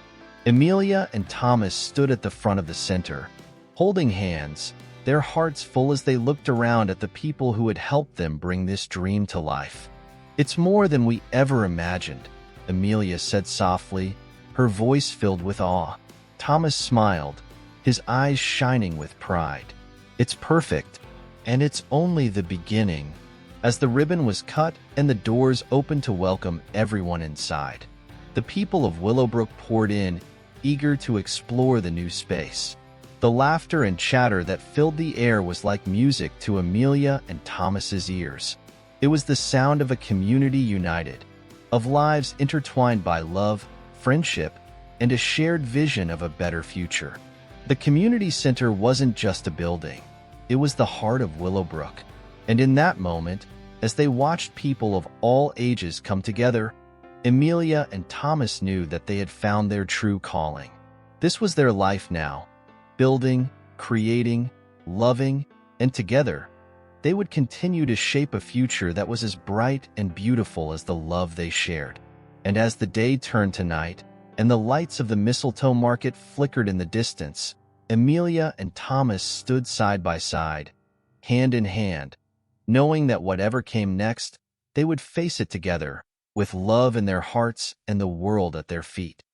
[SPEAKER 1] Amelia and Thomas stood at the front of the center, holding hands, their hearts full as they looked around at the people who had helped them bring this dream to life. "It's more than we ever imagined," Amelia said softly, her voice filled with awe. Thomas smiled, his eyes shining with pride. "It's perfect, and it's only the beginning." As the ribbon was cut and the doors opened to welcome everyone inside, the people of Willowbrook poured in, eager to explore the new space. The laughter and chatter that filled the air was like music to Amelia and Thomas's ears. It was the sound of a community united, of lives intertwined by love, friendship, and a shared vision of a better future. The community center wasn't just a building. It was the heart of Willowbrook. And in that moment, as they watched people of all ages come together, Amelia and Thomas knew that they had found their true calling. This was their life now, building, creating, loving, and together, they would continue to shape a future that was as bright and beautiful as the love they shared. And as the day turned to night, and the lights of the Mistletoe Market flickered in the distance, Amelia and Thomas stood side by side, hand in hand, knowing that whatever came next, they would face it together, with love in their hearts and the world at their feet.